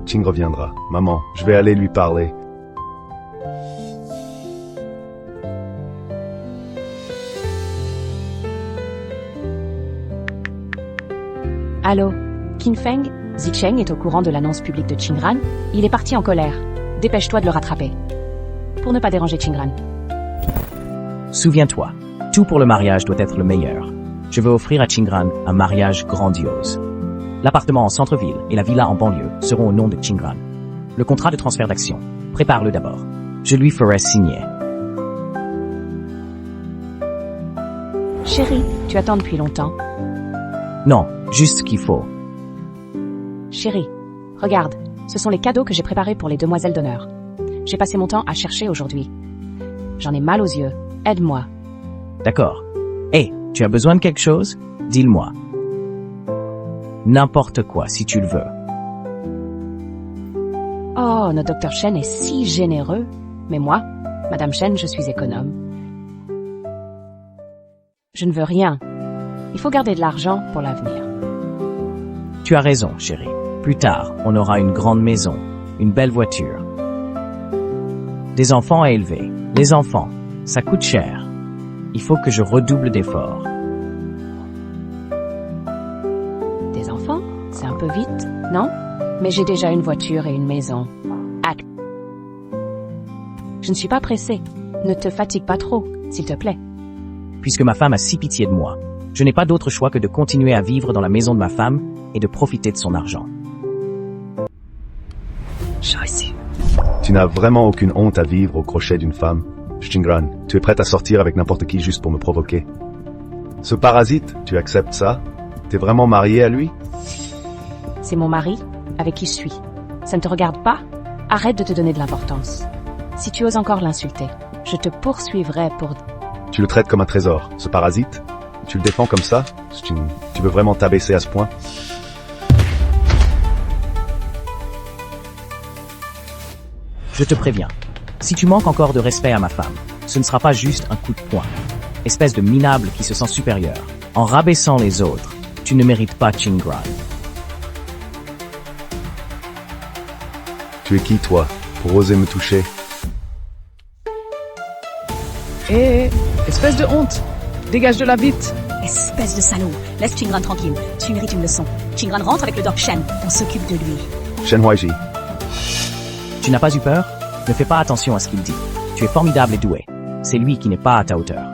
[SPEAKER 2] Ching reviendra. Maman, je vais aller lui parler.
[SPEAKER 1] Allô? Qinfeng? Zicheng est au courant de l'annonce publique de Chingran. Il est parti en colère. Dépêche-toi de le rattraper. Pour ne pas déranger Chingran.
[SPEAKER 4] Souviens-toi, tout pour le mariage doit être le meilleur. Je veux offrir à Chingran un mariage grandiose. L'appartement en centre-ville et la villa en banlieue seront au nom de Chingran. Le contrat de transfert d'action, prépare-le d'abord. Je lui ferai signer.
[SPEAKER 1] Chérie, tu attends depuis longtemps.
[SPEAKER 4] Non, juste ce qu'il faut.
[SPEAKER 1] Chérie, regarde, ce sont les cadeaux que j'ai préparés pour les demoiselles d'honneur. J'ai passé mon temps à chercher aujourd'hui. J'en ai mal aux yeux. Aide-moi.
[SPEAKER 4] D'accord. Hé, tu as besoin de quelque chose? Dis-le-moi. N'importe quoi, si tu le veux.
[SPEAKER 1] Oh, notre docteur Chen est si généreux. Mais moi, Madame Chen, je suis économe. Je ne veux rien. Il faut garder de l'argent pour l'avenir.
[SPEAKER 4] Tu as raison, chérie. Plus tard, on aura une grande maison, une belle voiture. Des enfants à élever. Les enfants, ça coûte cher. Il faut que je redouble d'efforts.
[SPEAKER 1] Des enfants? C'est un peu vite, non? Mais j'ai déjà une voiture et une maison. Acte. Je ne suis pas pressée. Ne te fatigue pas trop, s'il te plaît.
[SPEAKER 4] Puisque ma femme a si pitié de moi, je n'ai pas d'autre choix que de continuer à vivre dans la maison de ma femme et de profiter de son argent.
[SPEAKER 2] Tu n'as vraiment aucune honte à vivre au crochet d'une femme. Chingran, tu es prête à sortir avec n'importe qui juste pour me provoquer. Ce parasite, tu acceptes ça? T'es vraiment marié à lui?
[SPEAKER 1] C'est mon mari, avec qui je suis. Ça ne te regarde pas? Arrête de te donner de l'importance. Si tu oses encore l'insulter, je te poursuivrai pour...
[SPEAKER 2] Tu le traites comme un trésor, ce parasite? Tu le défends comme ça? Tu veux vraiment t'abaisser à ce point?
[SPEAKER 4] Je te préviens, si tu manques encore de respect à ma femme, ce ne sera pas juste un coup de poing. Espèce de minable qui se sent supérieur. En rabaissant les autres, tu ne mérites pas Chingran.
[SPEAKER 2] Tu es qui, toi, pour oser me toucher?
[SPEAKER 3] Hé, espèce de honte! Dégage de là vite!
[SPEAKER 5] Espèce de salaud. Laisse Chingran tranquille. Tu mérites une leçon. Chingran rentre avec le doc Shen. On s'occupe de lui.
[SPEAKER 2] Shen Huaiji.
[SPEAKER 4] Tu n'as pas eu peur? Ne fais pas attention à ce qu'il dit. Tu es formidable et doué. C'est lui qui n'est pas à ta hauteur.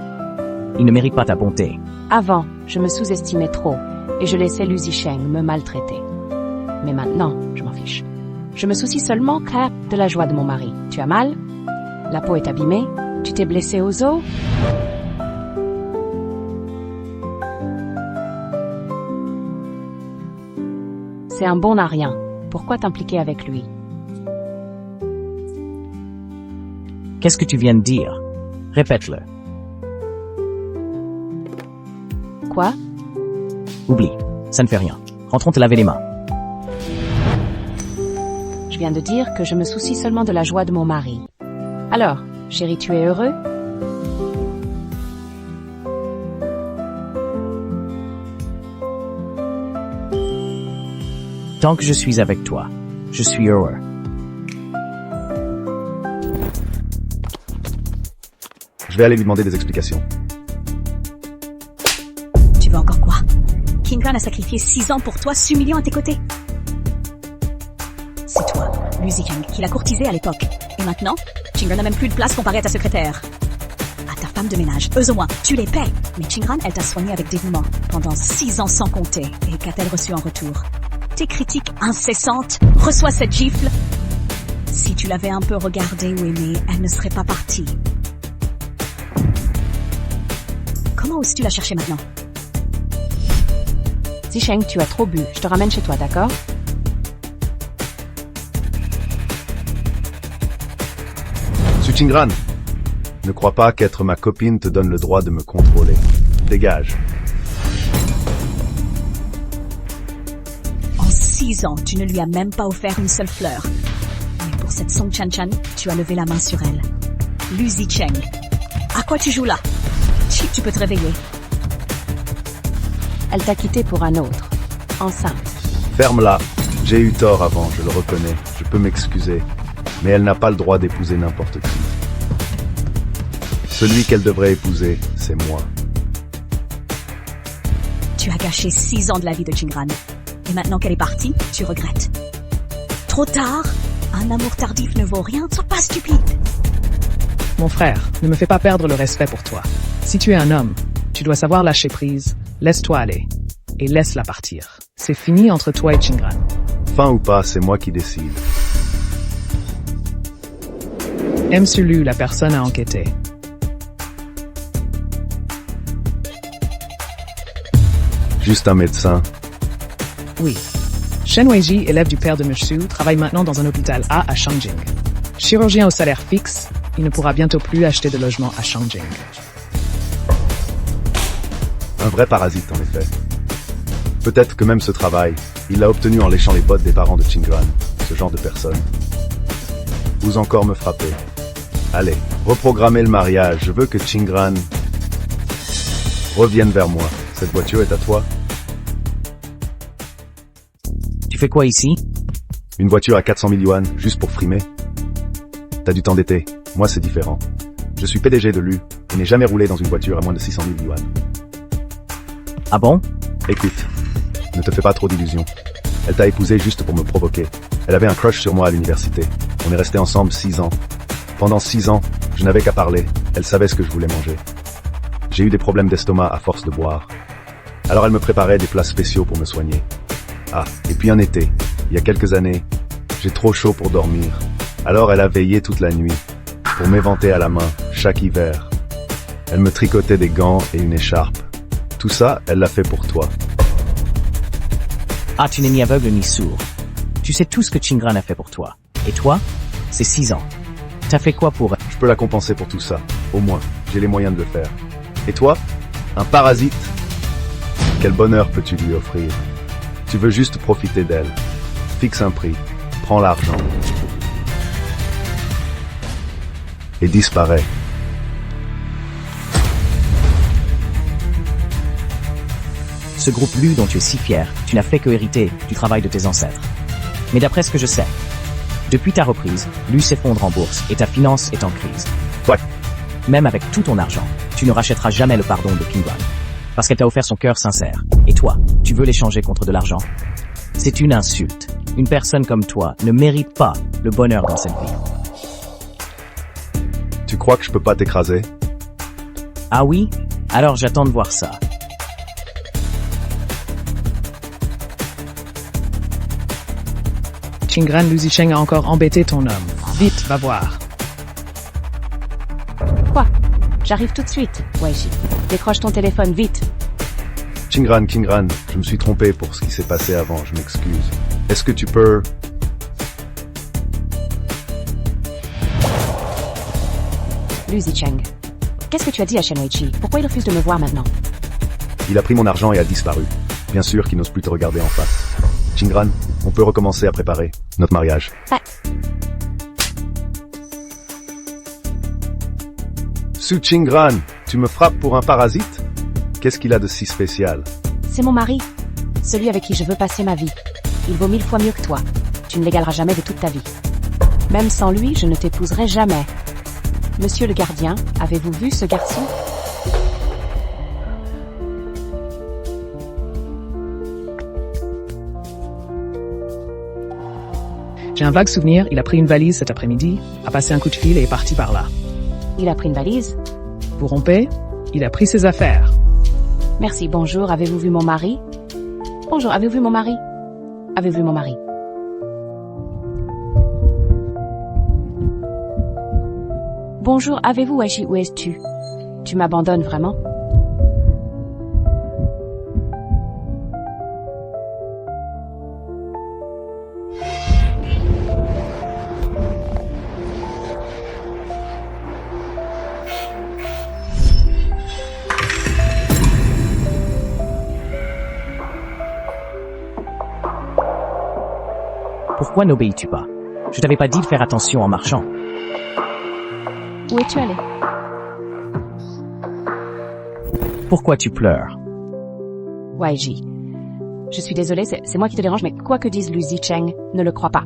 [SPEAKER 4] Il ne mérite pas ta bonté.
[SPEAKER 1] Avant, je me sous-estimais trop et je laissais Lu Zicheng me maltraiter. Mais maintenant, je m'en fiche. Je me soucie seulement de la joie de mon mari. Tu as mal? La peau est abîmée? Tu t'es blessé aux os? C'est un bon à rien. Pourquoi t'impliquer avec lui?
[SPEAKER 4] Qu'est-ce que tu viens de dire? Répète-le.
[SPEAKER 1] Quoi?
[SPEAKER 4] Oublie, ça ne fait rien. Rentrons te laver les mains.
[SPEAKER 1] Je viens de dire que je me soucie seulement de la joie de mon mari. Alors, Chérie, tu es heureux?
[SPEAKER 4] Tant que je suis avec toi, je suis heureux.
[SPEAKER 2] Je vais aller lui demander des explications.
[SPEAKER 5] Tu veux encore quoi? Chingran a sacrifié 6 ans pour toi, s'humiliant à tes côtés. C'est toi, Lu Zicheng, qui l'a courtisé à l'époque. Et maintenant, Chingran n'a même plus de place comparé à ta secrétaire. À ta femme de ménage, eux au moins, tu les paies. Mais Chingran, elle t'a soigné avec dévouement, pendant 6 ans sans compter. Et qu'a-t-elle reçu en retour? Tes critiques incessantes, reçois cette gifle. Si tu l'avais un peu regardée ou aimée, elle ne serait pas partie. Comment oses-tu la chercher maintenant?
[SPEAKER 1] Zicheng, tu as trop bu. Je te ramène chez toi, d'accord?
[SPEAKER 2] Su Chingran, ne crois pas qu'être ma copine te donne le droit de me contrôler. Dégage.
[SPEAKER 5] En 6 ans, tu ne lui as même pas offert une seule fleur. Mais pour cette Song Chan-chan, tu as levé la main sur elle. Lu Zicheng. À quoi tu joues là? Tu peux te réveiller.
[SPEAKER 1] Elle t'a quitté pour un autre. Enceinte.
[SPEAKER 2] Ferme-la. J'ai eu tort avant, je le reconnais. Je peux m'excuser. Mais elle n'a pas le droit d'épouser n'importe qui. Celui qu'elle devrait épouser, c'est moi.
[SPEAKER 5] Tu as gâché 6 ans de la vie de Chingran. Et maintenant qu'elle est partie, tu regrettes. Trop tard. Un amour tardif ne vaut rien, sois pas stupide.
[SPEAKER 3] Mon frère, ne me fais pas perdre le respect pour toi. Si tu es un homme, tu dois savoir lâcher prise, laisse-toi aller, et laisse-la partir. C'est fini entre toi et Chingran.
[SPEAKER 2] Fin ou pas, c'est moi qui décide.
[SPEAKER 3] Aimes-tu Lu, la personne à enquêter?
[SPEAKER 2] Juste un médecin.
[SPEAKER 3] Oui. Shen Weiji, élève du père de Mushu, travaille maintenant dans un hôpital à Shangjing. Chirurgien au salaire fixe, il ne pourra bientôt plus acheter de logement à Shangjing.
[SPEAKER 2] Un vrai parasite, en effet. Peut-être que même ce travail, il l'a obtenu en léchant les bottes des parents de Chingran, ce genre de personne. Vous encore me frappez. Allez, reprogrammez le mariage. Je veux que Chingran revienne vers moi. Cette voiture est à toi.
[SPEAKER 4] Tu fais quoi ici?
[SPEAKER 2] Une voiture à 400 000 yuan, juste pour frimer. T'as dû t'endetter. Moi, c'est différent. Je suis PDG de Lu et n'ai jamais roulé dans une voiture à moins de 600 000 yuan.
[SPEAKER 4] Ah bon?
[SPEAKER 2] Écoute, ne te fais pas trop d'illusions. Elle t'a épousé juste pour me provoquer. Elle avait un crush sur moi à l'université. On est restés ensemble 6 ans. Pendant 6 ans, je n'avais qu'à parler. Elle savait ce que je voulais manger. J'ai eu des problèmes d'estomac à force de boire. Alors elle me préparait des plats spéciaux pour me soigner. Ah, et puis un été, il y a quelques années, j'ai trop chaud pour dormir. Alors elle a veillé toute la nuit, pour m'éventer à la main, chaque hiver. Elle me tricotait des gants et une écharpe. Tout ça, elle l'a fait pour toi.
[SPEAKER 4] Ah, tu n'es ni aveugle ni sourd. Tu sais tout ce que Chingran a fait pour toi. Et toi? C'est 6 ans. T'as fait quoi pour...
[SPEAKER 2] Je peux la compenser pour tout ça. Au moins, j'ai les moyens de le faire. Et toi? Un parasite? Quel bonheur peux-tu lui offrir? Tu veux juste profiter d'elle. Fixe un prix. Prends l'argent. Et disparaît.
[SPEAKER 4] Ce groupe Lu dont tu es si fier, tu n'as fait que hériter du travail de tes ancêtres. Mais d'après ce que je sais, depuis ta reprise, Lu s'effondre en bourse et ta finance est en crise.
[SPEAKER 2] Ouais.
[SPEAKER 4] Même avec tout ton argent, tu ne rachèteras jamais le pardon de Chingran. Parce qu'elle t'a offert son cœur sincère. Et toi, tu veux l'échanger contre de l'argent? C'est une insulte. Une personne comme toi ne mérite pas le bonheur dans cette vie.
[SPEAKER 2] Tu crois que je peux pas t'écraser?
[SPEAKER 4] Ah oui? Alors j'attends de voir ça.
[SPEAKER 3] Chingran, Lu Zicheng a encore embêté ton homme. Vite, va voir.
[SPEAKER 1] Quoi? J'arrive tout de suite, Weiji. Décroche ton téléphone, vite.
[SPEAKER 2] Chingran, je me suis trompé pour ce qui s'est passé avant, je m'excuse. Est-ce que tu peux...
[SPEAKER 1] Lu Zicheng. Qu'est-ce que tu as dit à Shen Weiji? Pourquoi il refuse de me voir maintenant?
[SPEAKER 2] Il a pris mon argent et a disparu. Bien sûr qu'il n'ose plus te regarder en face. Chingran, on peut recommencer à préparer notre mariage.
[SPEAKER 1] Ouais.
[SPEAKER 2] Su Chingran, tu me frappes pour un parasite? Qu'est-ce qu'il a de si spécial?
[SPEAKER 1] C'est mon mari. Celui avec qui je veux passer ma vie. Il vaut 1000 fois mieux que toi. Tu ne l'égaleras jamais de toute ta vie. Même sans lui, je ne t'épouserai jamais. Monsieur le gardien, avez-vous vu ce garçon?
[SPEAKER 3] J'ai un vague souvenir, il a pris une valise cet après-midi, a passé un coup de fil et est parti par là.
[SPEAKER 1] Il a pris une valise?
[SPEAKER 3] Vous rompez? Il a pris ses affaires.
[SPEAKER 1] Merci, bonjour, avez-vous vu mon mari? Bonjour, avez-vous vu mon mari? Avez-vous vu mon mari? Bonjour, avez-vous agi? Où es-tu? Tu m'abandonnes vraiment?
[SPEAKER 4] Pourquoi n'obéis-tu pas? Je t'avais pas dit de faire attention en marchant.
[SPEAKER 1] Où es-tu allé?
[SPEAKER 4] Pourquoi tu pleures?
[SPEAKER 1] YG. Je suis désolée, c'est moi qui te dérange, mais quoi que dise Lu Zicheng, ne le crois pas.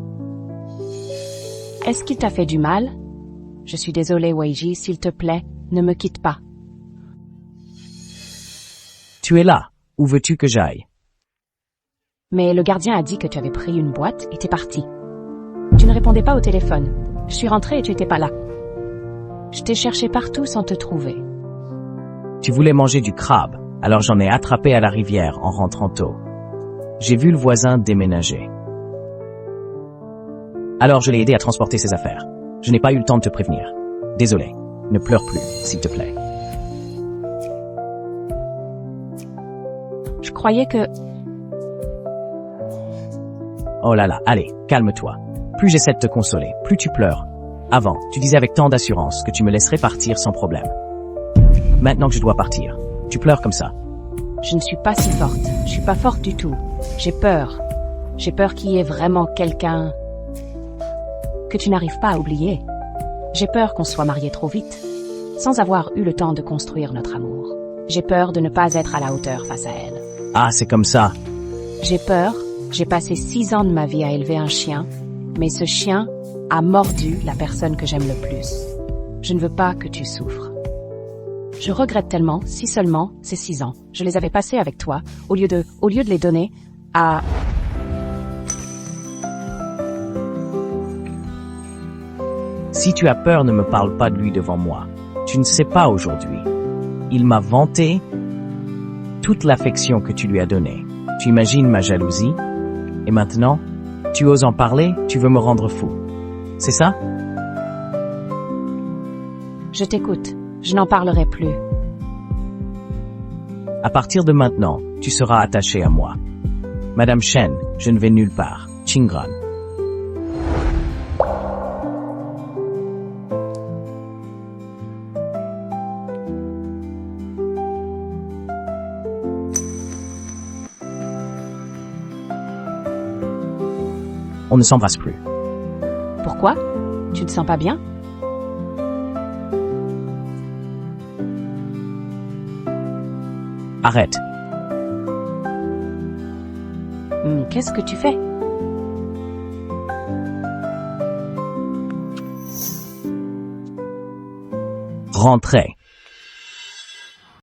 [SPEAKER 1] Est-ce qu'il t'a fait du mal? Je suis désolée, YG, s'il te plaît, ne me quitte pas.
[SPEAKER 4] Tu es là. Où veux-tu que j'aille?
[SPEAKER 1] Mais le gardien a dit que tu avais pris une boîte et t'es parti. Tu ne répondais pas au téléphone. Je suis rentrée et tu étais pas là. Je t'ai cherché partout sans te trouver.
[SPEAKER 4] Tu voulais manger du crabe, alors j'en ai attrapé à la rivière en rentrant tôt. J'ai vu le voisin déménager. Alors je l'ai aidé à transporter ses affaires. Je n'ai pas eu le temps de te prévenir. Désolé. Ne pleure plus, s'il te plaît.
[SPEAKER 1] Je croyais que...
[SPEAKER 4] Oh là là, allez, calme-toi. Plus j'essaie de te consoler, plus tu pleures. Avant, tu disais avec tant d'assurance que tu me laisserais partir sans problème. Maintenant que je dois partir, tu pleures comme ça.
[SPEAKER 1] Je ne suis pas si forte. Je suis pas forte du tout. J'ai peur. J'ai peur qu'il y ait vraiment quelqu'un que tu n'arrives pas à oublier. J'ai peur qu'on soit mariés trop vite, sans avoir eu le temps de construire notre amour. J'ai peur de ne pas être à la hauteur face à elle.
[SPEAKER 4] Ah, c'est comme ça.
[SPEAKER 1] J'ai peur. J'ai passé 6 ans de ma vie à élever un chien, mais ce chien a mordu la personne que j'aime le plus. Je ne veux pas que tu souffres. Je regrette tellement, si seulement, ces 6 ans, je les avais passés avec toi, au lieu de les donner à...
[SPEAKER 4] Si tu as peur, ne me parle pas de lui devant moi. Tu ne sais pas aujourd'hui. Il m'a vanté toute l'affection que tu lui as donnée. Tu imagines ma jalousie? Et maintenant, tu oses en parler, tu veux me rendre fou. C'est ça?
[SPEAKER 1] Je t'écoute. Je n'en parlerai plus.
[SPEAKER 4] À partir de maintenant, tu seras attaché à moi. Madame Shen, je ne vais nulle part. Chingran. On ne s'embrasse plus.
[SPEAKER 1] Pourquoi? Tu ne te sens pas bien?
[SPEAKER 4] Arrête.
[SPEAKER 1] Qu'est-ce que tu fais?
[SPEAKER 4] Rentrez.